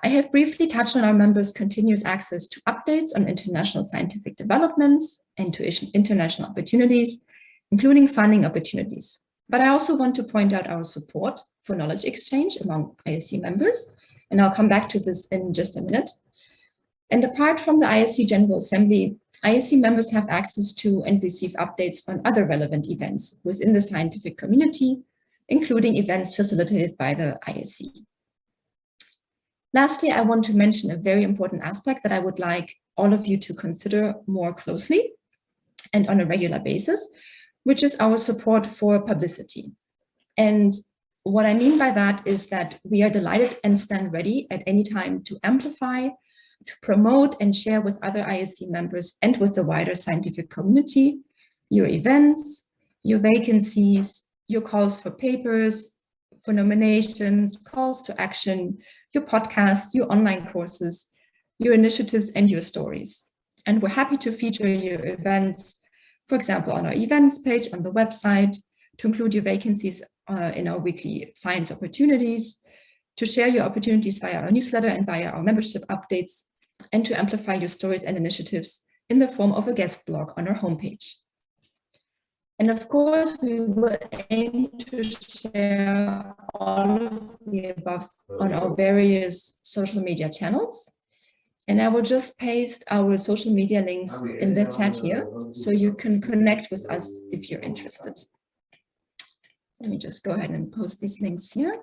I have briefly touched on our members' continuous access to updates on international scientific developments and to international opportunities, including funding opportunities. But I also want to point out our support for knowledge exchange among ISC members, and I'll come back to this in just a minute. And apart from the ISC General Assembly, ISC members have access to and receive updates on other relevant events within the scientific community, including events facilitated by the ISC. Lastly, I want to mention a very important aspect that I would like all of you to consider more closely and on a regular basis, which is our support for publicity. And what I mean by that is that we are delighted and stand ready at any time to amplify, to promote and share with other ISC members and with the wider scientific community your events, your vacancies, your calls for papers, for nominations, calls to action, your podcasts, your online courses, your initiatives, and your stories. And we're happy to feature your events, for example, on our events page on the website, to include your vacancies in our weekly science opportunities, to share your opportunities via our newsletter and via our membership updates, and to amplify your stories and initiatives in the form of a guest blog on our homepage. And of course, we will aim to share all of the above on our various social media channels. And I will just paste our social media links in the chat here, so you can connect with us if you're interested. Let me just go ahead and post these links here.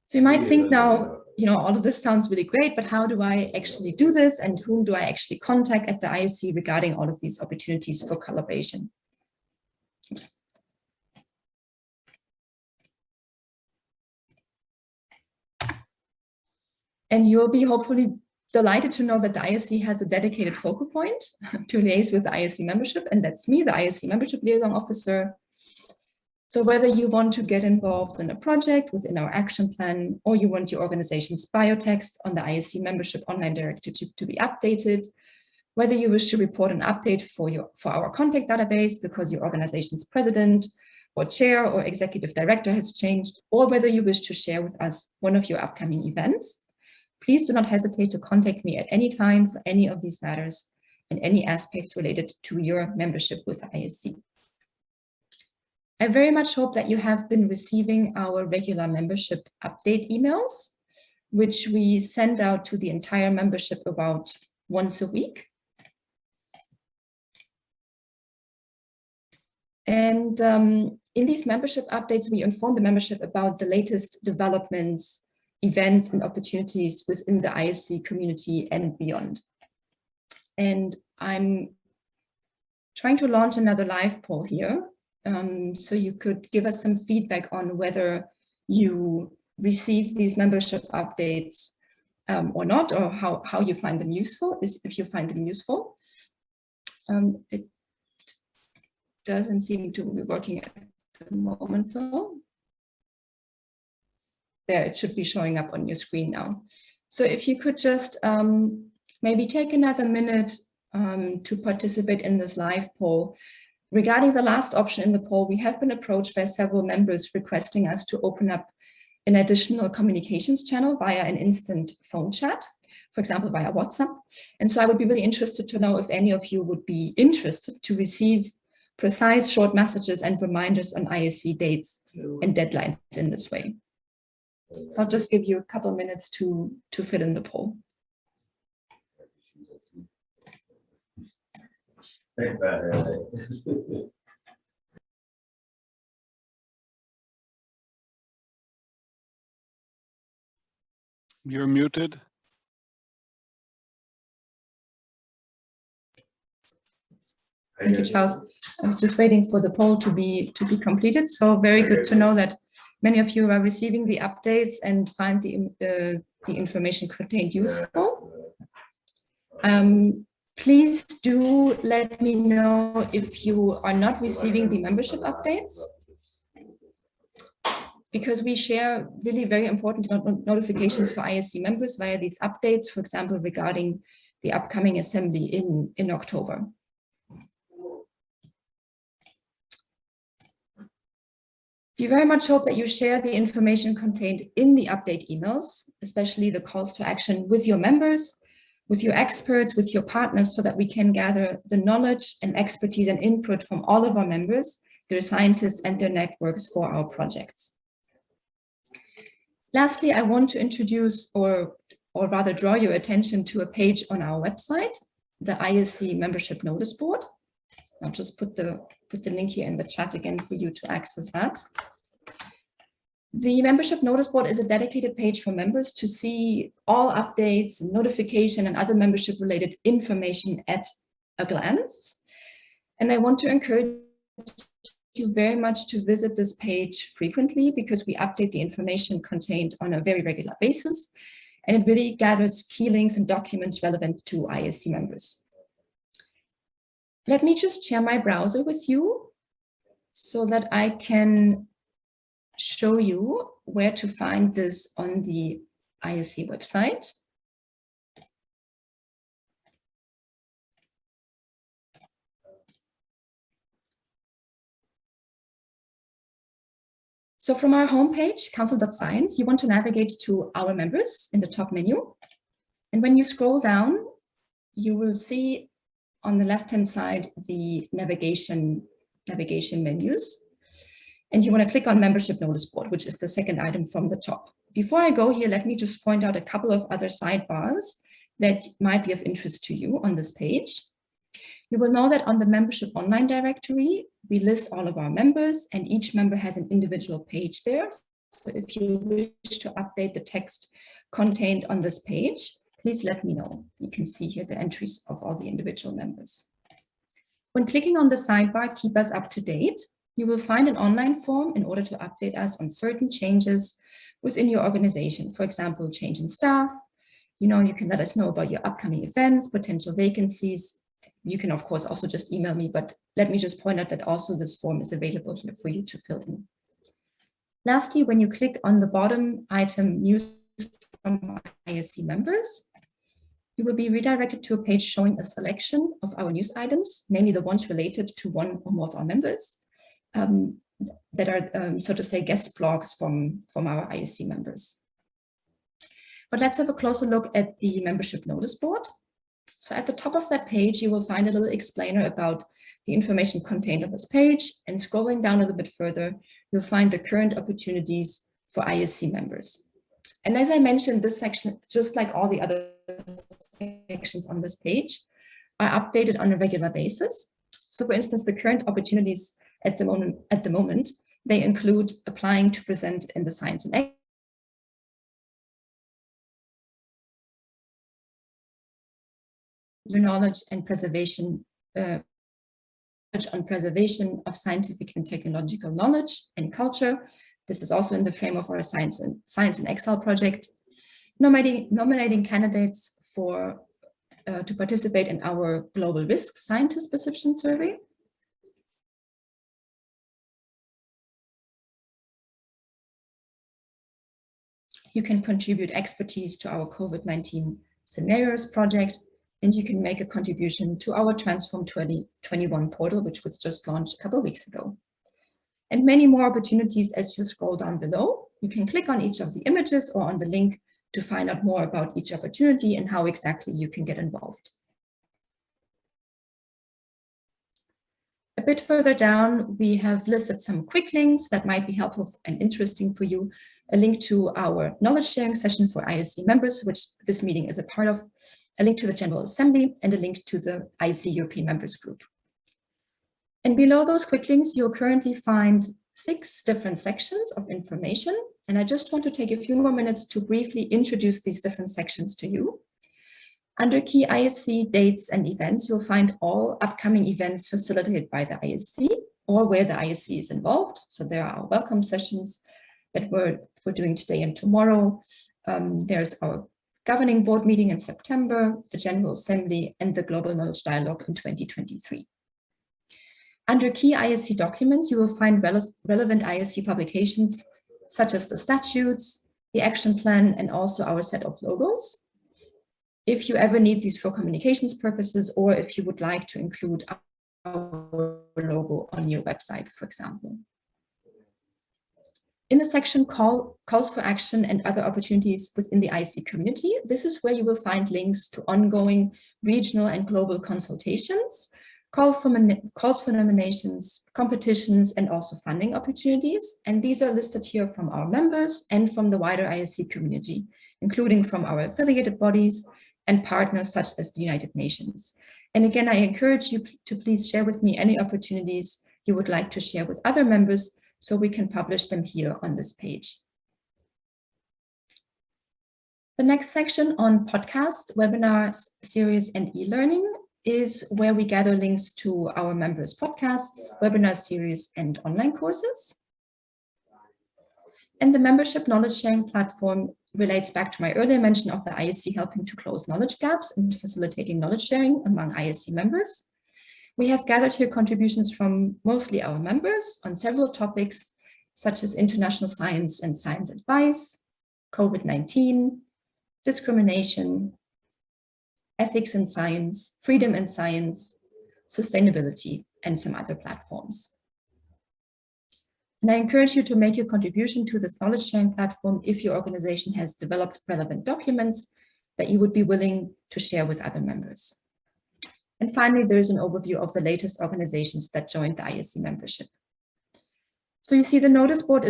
So you might think now, all of this sounds really great, but how do I actually do this? And whom do I actually contact at the ISC regarding all of these opportunities for collaboration? Oops. And you'll be hopefully delighted to know that the ISC has a dedicated focal point to liaise with the ISC membership, and that's me, the ISC membership liaison officer. So whether you want to get involved in a project within our action plan, or you want your organization's biotext on the ISC membership online directory to be updated, whether you wish to report an update for our contact database because your organization's president or chair or executive director has changed, or whether you wish to share with us one of your upcoming events, please do not hesitate to contact me at any time for any of these matters and any aspects related to your membership with the ISC. I very much hope that you have been receiving our regular membership update emails, which we send out to the entire membership about once a week. And in these membership updates, we inform the membership about the latest developments, events, and opportunities within the ISC community and beyond. And I'm trying to launch another live poll here. So you could give us some feedback on whether you receive these membership updates or not, or how you find them useful, if you find them useful. It doesn't seem to be working at the moment though. There, it should be showing up on your screen now. So if you could just maybe take another minute to participate in this live poll. Regarding the last option in the poll, we have been approached by several members requesting us to open up an additional communications channel via an instant phone chat, for example, via WhatsApp. And so I would be really interested to know if any of you would be interested to receive precise short messages and reminders on ISC dates and deadlines in this way. So I'll just give you a couple of minutes to fill in the poll. You're muted. Thank you, Charles. I was just waiting for the poll to be completed. So very good to know that many of you are receiving the updates and find the information contained useful. Please do let me know if you are not receiving the membership updates, because we share really very important notifications for ISC members via these updates, for example, regarding the upcoming assembly in October. We very much hope that you share the information contained in the update emails, especially the calls to action, with your members, with your experts, with your partners, so that we can gather the knowledge and expertise and input from all of our members, their scientists and their networks for our projects. Lastly, I want to introduce or rather draw your attention to a page on our website, the ISC Membership Notice Board. I'll just put the link here in the chat again for you to access that. The Membership Notice Board is a dedicated page for members to see all updates, notification, and other membership-related information at a glance. And I want to encourage you very much to visit this page frequently, because we update the information contained on a very regular basis, and it really gathers key links and documents relevant to ISC members. Let me just share my browser with you so that I can show you where to find this on the ISC website. So from our homepage, council.science, you want to navigate to Our Members in the top menu. And when you scroll down, you will see on the left-hand side the navigation menus. And you want to click on Membership Notice Board, which is the second item from the top. Before I go here, let me just point out a couple of other sidebars that might be of interest to you on this page. You will know that on the Membership Online Directory, we list all of our members, and each member has an individual page there. So if you wish to update the text contained on this page, please let me know. You can see here the entries of all the individual members. When clicking on the sidebar, Keep Us Up to Date, you will find an online form in order to update us on certain changes within your organization. For example, change in staff. You can let us know about your upcoming events, potential vacancies. You can, of course, also just email me, but let me just point out that also this form is available here for you to fill in. Lastly, when you click on the bottom item, News from ISC Members, you will be redirected to a page showing a selection of our news items, mainly the ones related to one or more of our members, that are, so to say, guest blogs from our ISC members. But let's have a closer look at the Membership Notice Board. So at the top of that page, you will find a little explainer about the information contained on this page, and scrolling down a little bit further, you'll find the current opportunities for ISC members. And as I mentioned, this section, just like all the other sections on this page, are updated on a regular basis. So for instance, the current opportunities at the moment, they include applying to present in the Science and your knowledge and preservation on preservation of scientific and technological knowledge and culture. This is also in the frame of our Science and Excel project. Nominating candidates for to participate in our Global Risk Scientist Perception Survey. You can contribute expertise to our COVID-19 scenarios project, and you can make a contribution to our Transform 2021 portal, which was just launched a couple of weeks ago. And many more opportunities as you scroll down below. You can click on each of the images or on the link to find out more about each opportunity and how exactly you can get involved. A bit further down, we have listed some quick links that might be helpful and interesting for you. A link to our knowledge sharing session for ISC members, which this meeting is a part of, a link to the General Assembly, and a link to the ISC European Members Group. And below those quick links, you'll currently find 6 different sections of information. And I just want to take a few more minutes to briefly introduce these different sections to you. Under key ISC dates and events, you'll find all upcoming events facilitated by the ISC or where the ISC is involved. So there are welcome sessions that we're doing today and tomorrow. There's our governing board meeting in September, the General Assembly, and the Global Knowledge Dialogue in 2023. Under key ISC documents, you will find relevant ISC publications, such as the statutes, the action plan, and also our set of logos. If you ever need these for communications purposes, or if you would like to include our logo on your website, for example. In the section calls for action and other opportunities within the ISC community, this is where you will find links to ongoing regional and global consultations, calls for nominations, competitions, and also funding opportunities. And these are listed here from our members and from the wider ISC community, including from our affiliated bodies and partners such as the United Nations. And again, I encourage you to please share with me any opportunities you would like to share with other members so we can publish them here on this page. The next section on podcasts, webinars, series, and e-learning is where we gather links to our members' podcasts, webinar series, and online courses. And the membership knowledge sharing platform relates back to my earlier mention of the ISC helping to close knowledge gaps and facilitating knowledge sharing among ISC members. We have gathered here contributions from mostly our members on several topics, such as international science and science advice, COVID-19, discrimination, ethics in science, freedom in science, sustainability, and some other platforms. And I encourage you to make your contribution to this knowledge sharing platform if your organization has developed relevant documents that you would be willing to share with other members. And finally, there's an overview of the latest organizations that joined the ISC membership. So you see the notice board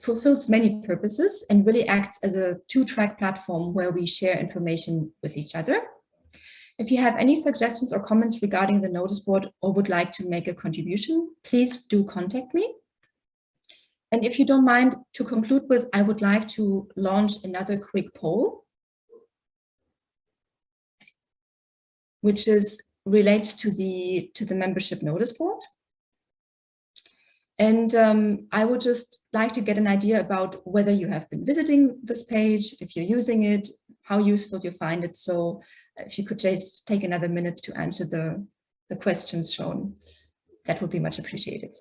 fulfills many purposes and really acts as a two-track platform where we share information with each other. If you have any suggestions or comments regarding the notice board or would like to make a contribution, please do contact me. And if you don't mind, to conclude with, I would like to launch another quick poll, which relates to the membership notice board. And I would just like to get an idea about whether you have been visiting this page, if you're using it, how useful you find it. So if you could just take another minute to answer the questions shown, that would be much appreciated.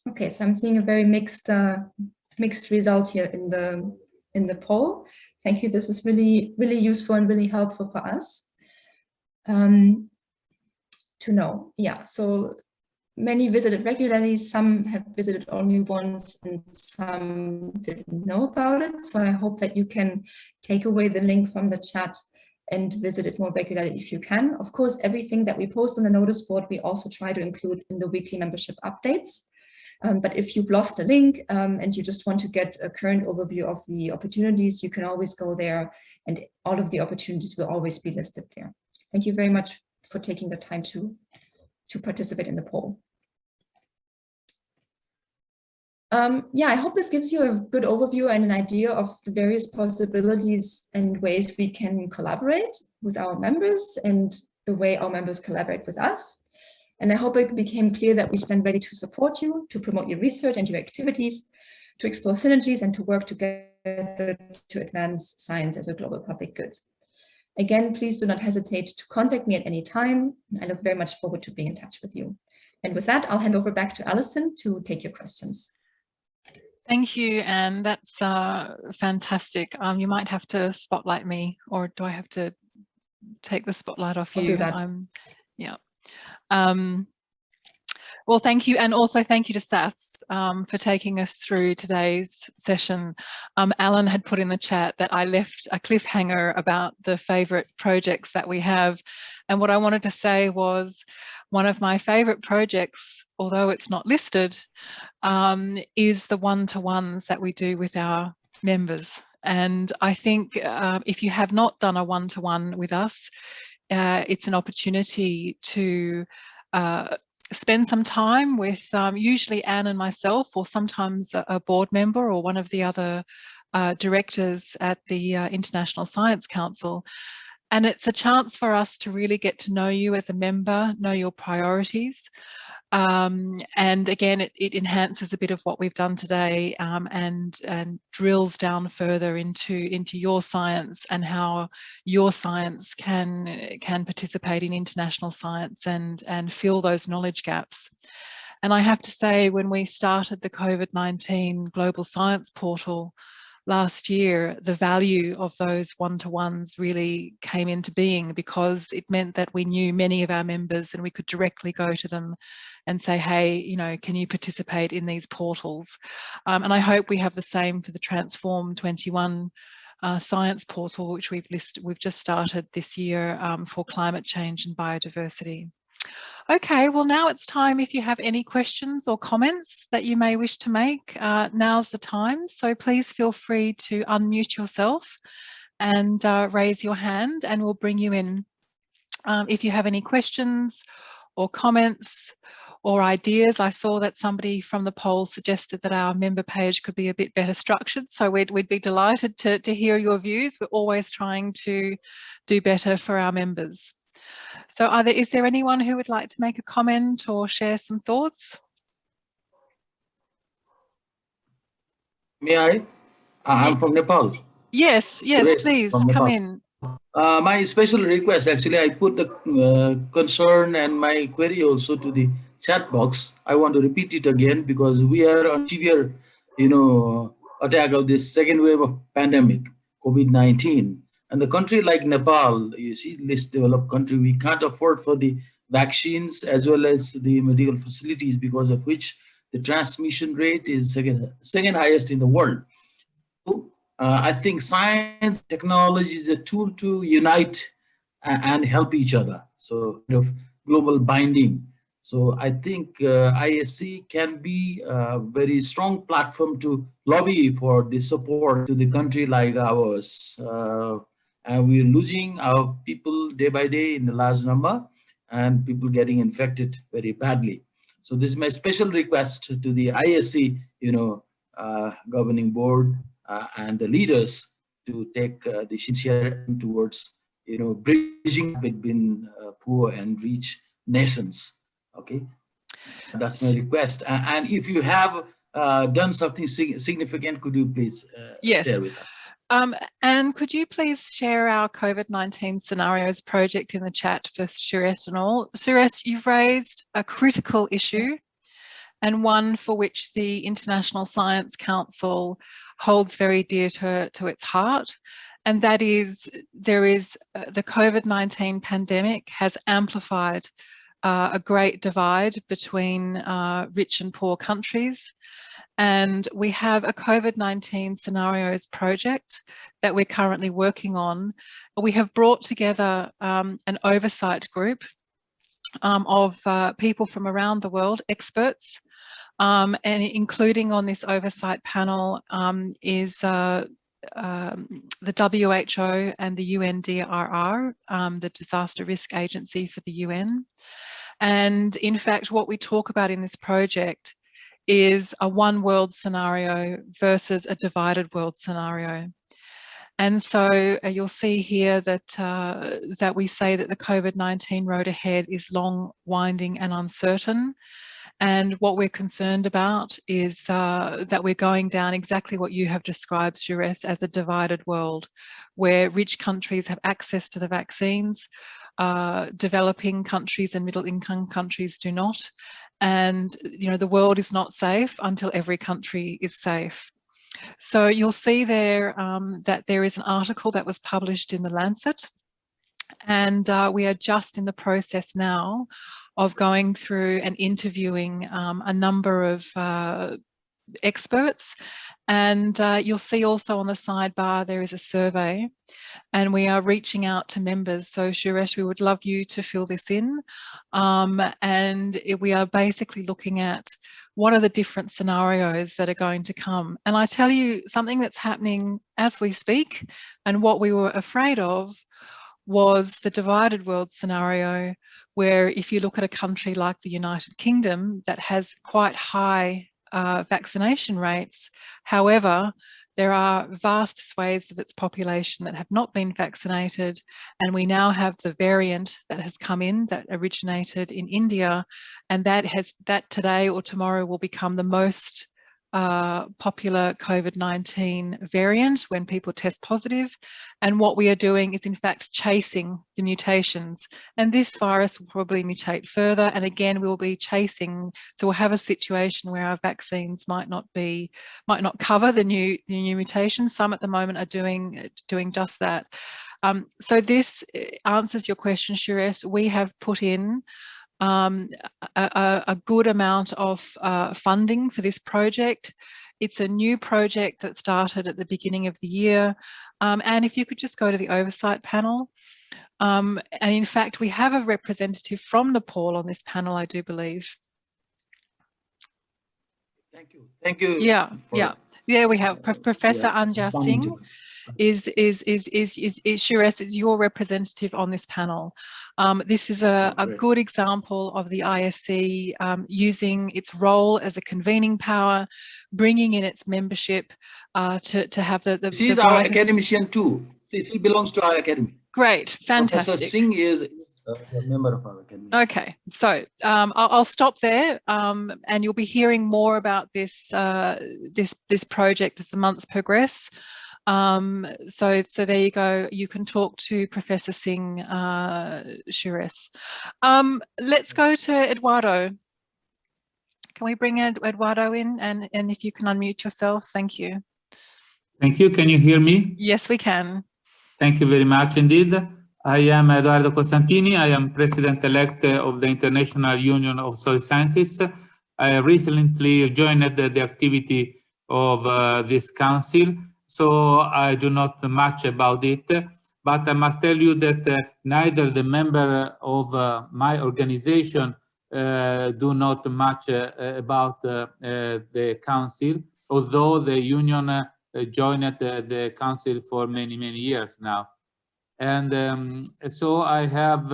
Okay, so I'm seeing a very mixed result here in the poll. Thank you. This is really useful and really helpful for us to know. Yeah, so many visited regularly. Some have visited only once, and some didn't know about it. So I hope that you can take away the link from the chat and visit it more regularly if you can. Of course, everything that we post on the notice board, we also try to include in the weekly membership updates. But if you've lost a link and you just want to get a current overview of the opportunities, you can always go there and all of the opportunities will always be listed there. Thank you very much for taking the time to participate in the poll. Yeah, I hope this gives you a good overview and an idea of the various possibilities and ways we can collaborate with our members and the way our members collaborate with us. And I hope it became clear that we stand ready to support you, to promote your research and your activities, to explore synergies and to work together to advance science as a global public good. Again, please do not hesitate to contact me at any time. I look very much forward to being in touch with you. And with that, I'll hand over back to Alison to take your questions. Thank you, Anne. That's fantastic. You might have to spotlight me, or do I have to take the spotlight off you? I'll do that. Yeah. Well, thank you, and also thank you to SAS for taking us through today's session. Alan had put in the chat that I left a cliffhanger about the favourite projects that we have, and what I wanted to say was one of my favourite projects, although it's not listed, is the one-to-ones that we do with our members. And I think if you have not done a one-to-one with us, it's an opportunity to spend some time with usually Anne and myself, or sometimes a board member or one of the other directors at the International Science Council. And it's a chance for us to really get to know you as a member, know your priorities. And again, it enhances a bit of what we've done today, and drills down further into your science and how your science can participate in international science and fill those knowledge gaps. And I have to say, when we started the COVID-19 Global Science Portal last year, the value of those one-to-ones really came into being, because it meant that we knew many of our members and we could directly go to them and say, hey, you know, can you participate in these portals? And I hope we have the same for the Transform 21 Science Portal, which we've just started this year for climate change and biodiversity. Okay, well, now it's time. If you have any questions or comments that you may wish to make, now's the time. So please feel free to unmute yourself and raise your hand, and we'll bring you in. If you have any questions or comments or ideas, I saw that somebody from the poll suggested that our member page could be a bit better structured. So we'd be delighted to hear your views. We're always trying to do better for our members. So is there anyone who would like to make a comment or share some thoughts? May I? I'm from Nepal. Yes, Suresh please from come Nepal. in. My special request, actually, I put the concern and my query also to the chat box. I want to repeat it again, because we are on severe, attack of this second wave of pandemic, COVID-19. And the country like Nepal, you see, least developed country, we can't afford for the vaccines as well as the medical facilities, because of which the transmission rate is second highest in the world. I think science, technology is a tool to unite and help each other. So, global binding. So I think ISC can be a very strong platform to lobby for the support to the country like ours. And we're losing our people day by day in a large number, and people getting infected very badly. So this is my special request to the ISC, governing board and the leaders to take the sincere towards, bridging between poor and rich nations. Okay, that's my request. And if you have done something significant, could you please share with us? And could you please share our COVID-19 scenarios project in the chat for Suresh and all? Suresh, you've raised a critical issue, and one for which the International Science Council holds very dear to its heart. And that is, the COVID-19 pandemic has amplified a great divide between rich and poor countries. And we have a COVID-19 scenarios project that we're currently working on. We have brought together an oversight group of people from around the world, experts, and including on this oversight panel is the WHO and the UNDRR, the Disaster Risk Agency for the UN. And in fact, what we talk about in this project is a one world scenario versus a divided world scenario. And so you'll see here that that we say that the COVID-19 road ahead is long, winding and uncertain. And what we're concerned about is that we're going down exactly what you have described, Suresh, as a divided world, where rich countries have access to the vaccines, developing countries and middle-income countries do not. And the world is not safe until every country is safe. So you'll see there that there is an article that was published in The Lancet, and we are just in the process now of going through and interviewing a number of experts. And you'll see also on the sidebar there is a survey, and we are reaching out to members. So Suresh, we would love you to fill this in. And we are basically looking at what are the different scenarios that are going to come. And I tell you something that's happening as we speak, and what we were afraid of was the divided world scenario, where if you look at a country like the United Kingdom that has quite high vaccination rates, however, there are vast swathes of its population that have not been vaccinated, and we now have the variant that has come in that originated in India, and that today or tomorrow will become the most popular COVID-19 variant when people test positive. And what we are doing is in fact chasing the mutations, and this virus will probably mutate further, and again we'll be chasing, so we'll have a situation where our vaccines might not cover the new mutations. Some at the moment are doing just that. So this answers your question, Suresh. We have put in a good amount of funding for this project. It's a new project that started at the beginning of the year. And if you could just go to the oversight panel. And in fact, we have a representative from Nepal on this panel, I do believe. Thank you. Thank you. Yeah, yeah. Yeah, we have Professor Anja Singh. Suresh is your representative on this panel. This is a good example of the ISC using its role as a convening power, bringing in its membership to have the She is our academician too. She belongs to our academy. Great, fantastic. Professor Singh is a member of our academy. Okay, so I'll stop there, and you'll be hearing more about this this project as the months progress. So there you go. You can talk to Professor Singh, Suresh. Let's go to Eduardo. Can we bring Eduardo in, and if you can unmute yourself, thank you. Thank you. Can you hear me? Yes, we can. Thank you very much indeed. I am Eduardo Costantini. I am President-elect of the International Union of Soil Sciences. I recently joined the activity of this council, so I do not much about it, but I must tell you that neither the member of my organization do not much about the council, although the union joined the council for many years now. And so I have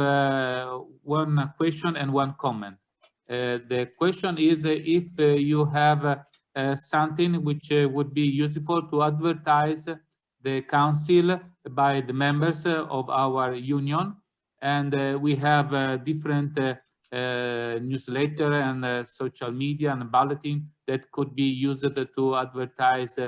one question and one comment. The question is if you have something which would be useful to advertise the council by the members of our union, and we have different newsletter and social media and bulletin that could be used to advertise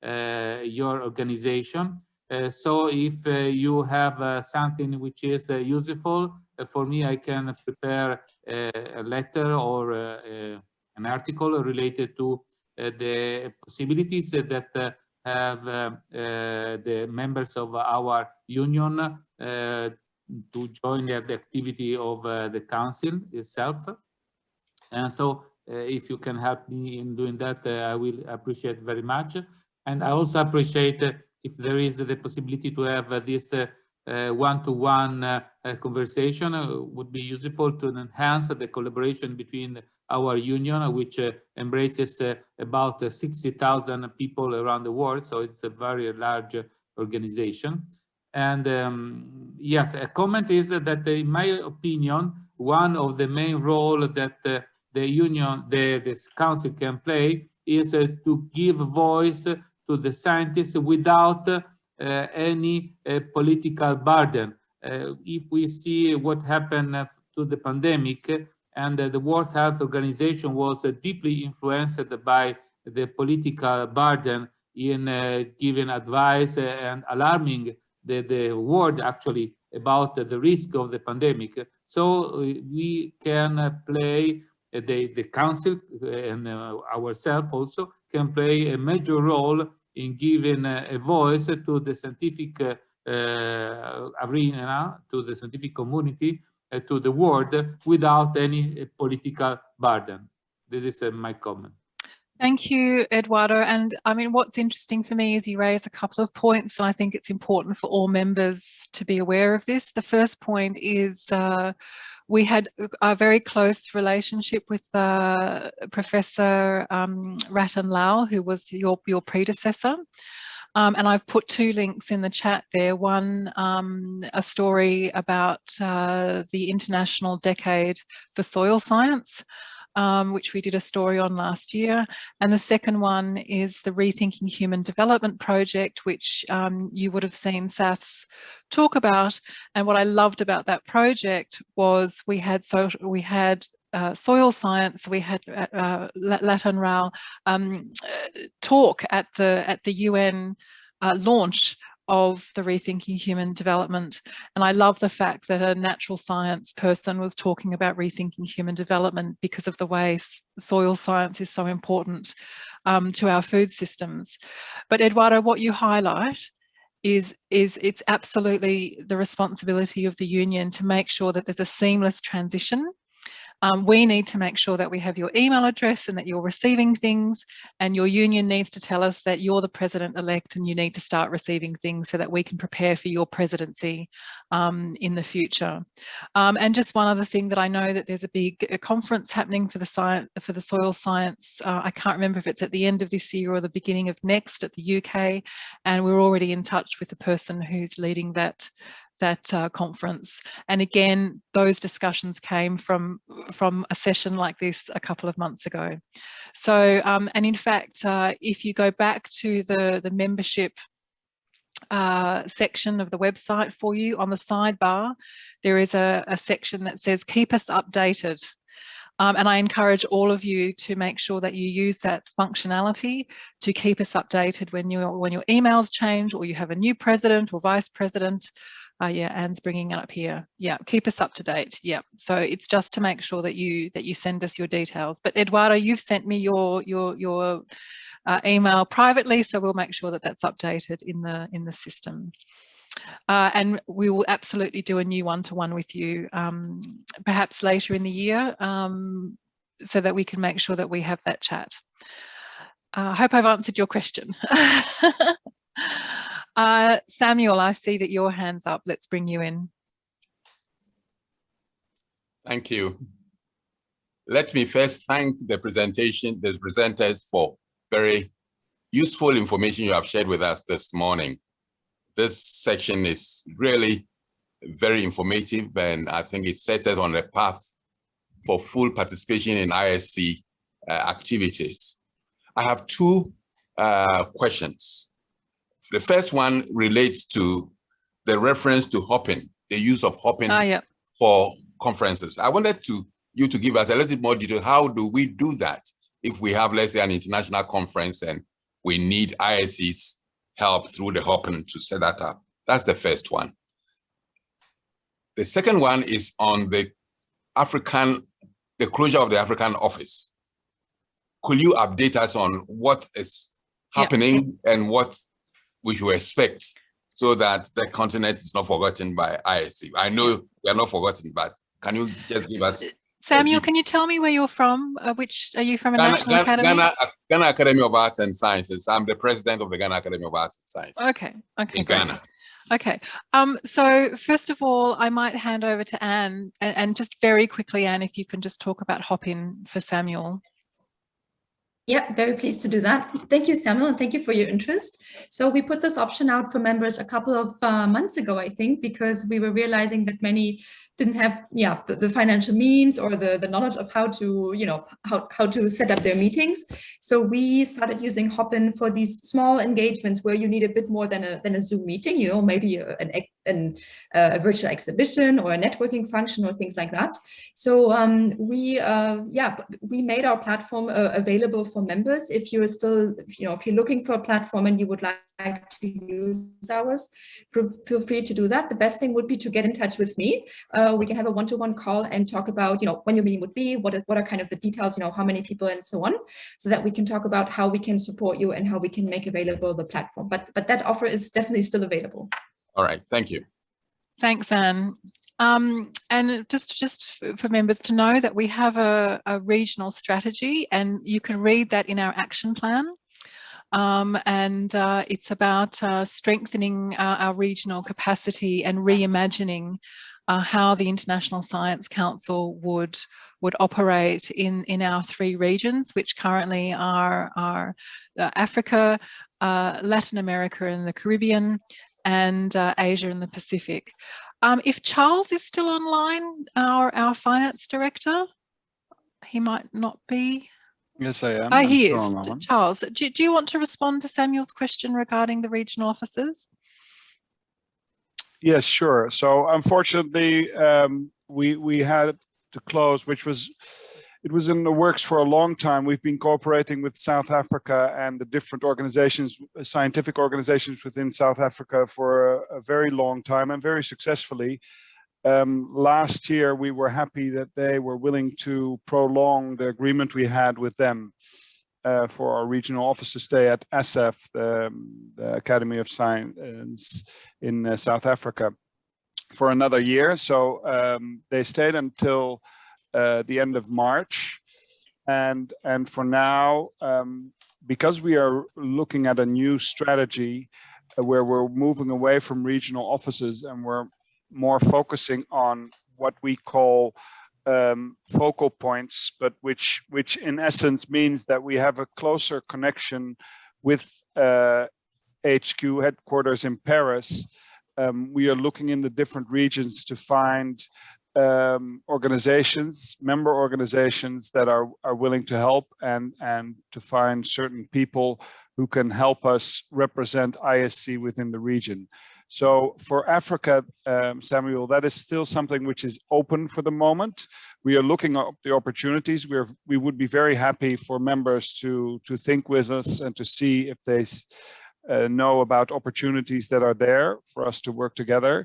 your organization. So if you have something which is useful for me, I can prepare a letter or an article related to the possibilities that have the members of our union to join the activity of the council itself. And so if you can help me in doing that, I will appreciate very much. And I also appreciate if there is the possibility to have this one-to-one conversation, would be useful to enhance the collaboration between our union, which embraces about 60,000 people around the world. So it's a very large organization. And yes, a comment is that in my opinion, one of the main role that the union, this council can play is to give voice to the scientists without any political burden. If we see what happened to the pandemic, and the World Health Organization was deeply influenced by the political burden in giving advice and alarming the world actually about the risk of the pandemic. So we can play, the council and ourselves also can play a major role in giving a voice to the scientific arena, to the scientific community, to the world without any political burden. This is my comment. Thank you, Eduardo. And I mean, what's interesting for me is you raise a couple of points, and I think it's important for all members to be aware of this. The first point is we had a very close relationship with Professor Ratan Lal, who was your predecessor. And I've put 2 links in the chat there. One, a story about the International Decade for Soil Science, which we did a story on last year. And the second one is the Rethinking Human Development project, which you would have seen Sath's talk about. And what I loved about that project was we had soil science, we had Latan Rao talk at the UN launch of the Rethinking Human Development. And I love the fact that a natural science person was talking about rethinking human development because of the way soil science is so important to our food systems. But Eduardo, what you highlight is it's absolutely the responsibility of the union to make sure that there's a seamless transition. We need to make sure that we have your email address and that you're receiving things, and your union needs to tell us that you're the president-elect and you need to start receiving things so that we can prepare for your presidency in the future. And just one other thing, that I know that there's a big conference happening for the soil science. I can't remember if it's at the end of this year or the beginning of next at the UK, and we're already in touch with the person who's leading that conference. And again, those discussions came from a session like this a couple of months ago. So, and in fact, if you go back to the membership section of the website for you, on the sidebar, there is a section that says keep us updated. And I encourage all of you to make sure that you use that functionality to keep us updated when your emails change, or you have a new president or vice president. Yeah, Anne's bringing it up here. Yeah, keep us up to date. Yeah, so it's just to make sure that you send us your details. But Eduardo, you've sent me your email privately, so we'll make sure that that's updated in the system. And we will absolutely do a new one-to-one with you, perhaps later in the year, so that we can make sure that we have that chat. I hope I've answered your question. Samuel, I see that your hand's up. Let's bring you in. Thank you. Let me first thank the presenters for very useful information you have shared with us this morning. This section is really very informative, and I think it sets us on a path for full participation in ISC activities. I have 2 questions. The first one relates to the reference to hopping, the use of hopping for conferences. I wanted you to give us a little bit more detail. How do we do that if we have, let's say, an international conference and we need ISC's help through the hopping to set that up? That's the first one. The second one is on the closure of the African office. Could you update us on what is happening and what we should expect, so that the continent is not forgotten by ISC? I know we are not forgotten, but can you just give us... Samuel, can you tell me where you're from? Which are you from? A national academy? Ghana Academy of Arts and Sciences. I'm the president of the Ghana Academy of Arts and Sciences. Okay, in Ghana. Okay. So first of all, I might hand over to Anne, and just very quickly, Anne, if you can just talk about hop-in for Samuel. Yeah, very pleased to do that. Thank you, Samuel, and thank you for your interest. So we put this option out for members a couple of months ago, I think, because we were realizing that many didn't have the financial means or the knowledge of how to how to set up their meetings. So we started using Hopin for these small engagements where you need a bit more than a Zoom meeting, maybe a virtual exhibition or a networking function or things like that. So we made our platform available for members. If you're still if you're looking for a platform and you would like to use ours, feel free to do that. The best thing would be to get in touch with me. We can have a one-to-one call and talk about when your meeting would be, what are kind of the details, how many people and so on, so that we can talk about how we can support you and how we can make available the platform. But that offer is definitely still available. All right, thank you. Thanks, Anne. And just for members to know that we have a regional strategy, and you can read that in our action plan. It's about strengthening our regional capacity and reimagining how the International Science Council would would operate in our 3 regions, which currently are Africa, Latin America and the Caribbean, and Asia and the Pacific. If Charles is still online, our finance director, he might not be. Yes, I am. Oh, I'm he still is. on that one. Charles, do you want to respond to Samuel's question regarding the regional offices? Yes, sure. So unfortunately, we had to close, it was in the works for a long time. We've been cooperating with South Africa and the different organizations, scientific organizations within South Africa for a very long time and very successfully. Last year, we were happy that they were willing to prolong the agreement we had with them for our regional office to stay at ASF, the Academy of Science in South Africa, for another year. So they stayed until the end of March. And for now, because we are looking at a new strategy where we're moving away from regional offices and we're more focusing on what we call focal points, but which in essence means that we have a closer connection with HQ headquarters in Paris. We are looking in the different regions to find organizations, member organizations that are willing to help and to find certain people who can help us represent ISC within the region. So for Africa, Samuel, that is still something which is open for the moment. We are looking at the opportunities. We would be very happy for members to think with us and to see if they know about opportunities that are there for us to work together.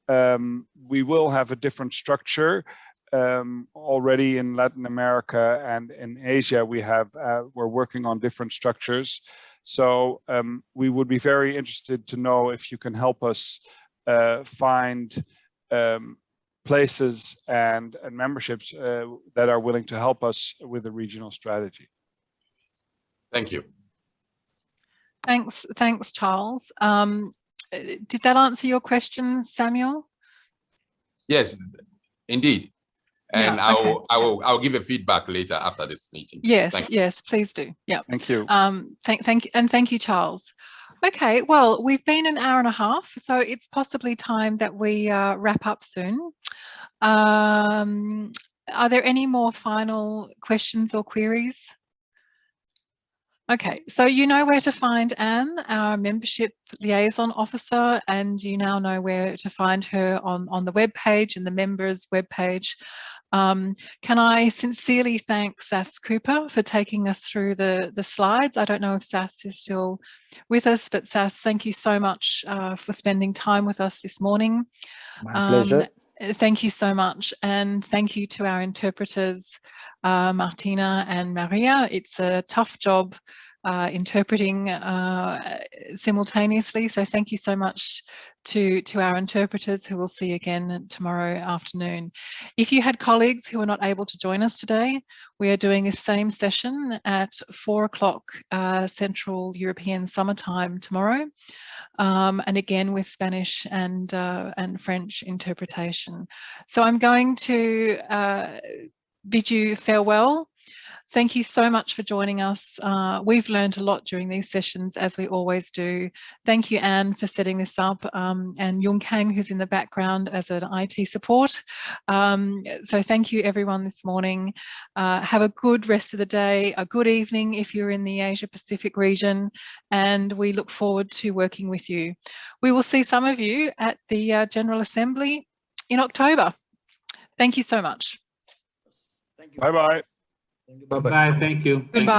We will have a different structure. Already in Latin America and in Asia, we're working on different structures. So we would be very interested to know if you can help us find places and memberships that are willing to help us with the regional strategy. Thank you. Thanks, Charles. Did that answer your question, Samuel? Yes, indeed. And Yeah, okay. I'll give a feedback later after this meeting. Yes, yes, please do. Yeah. Thank you. Thank you, Charles. Okay, well, we've been an hour and a half, so it's possibly time that we wrap up soon. Are there any more final questions or queries? Okay, so you know where to find Anne, our membership liaison officer, and you now know where to find her on the webpage and the members webpage. Can I sincerely thank Sath Cooper for taking us through the slides. I don't know if Sath is still with us, but Sath, thank you so much for spending time with us this morning. My pleasure. Thank you so much, and thank you to our interpreters, Martina and Maria. It's a tough job interpreting simultaneously, so thank you so much to our interpreters, who we'll see again tomorrow afternoon. If you had colleagues who were not able to join us today, we are doing this same session at 4 o'clock Central European Summertime tomorrow, and again with Spanish and French interpretation. So I'm going to bid you farewell. Thank you so much for joining us. We've learned a lot during these sessions, as we always do. Thank you, Anne, for setting this up, and Yung Kang, who's in the background as an IT support. So thank you, everyone, this morning. Have a good rest of the day, a good evening if you're in the Asia Pacific region, and we look forward to working with you. We will see some of you at the General Assembly in October. Thank you so much. Thank you. Bye-bye. Bye-bye. Bye. Thank you. Goodbye.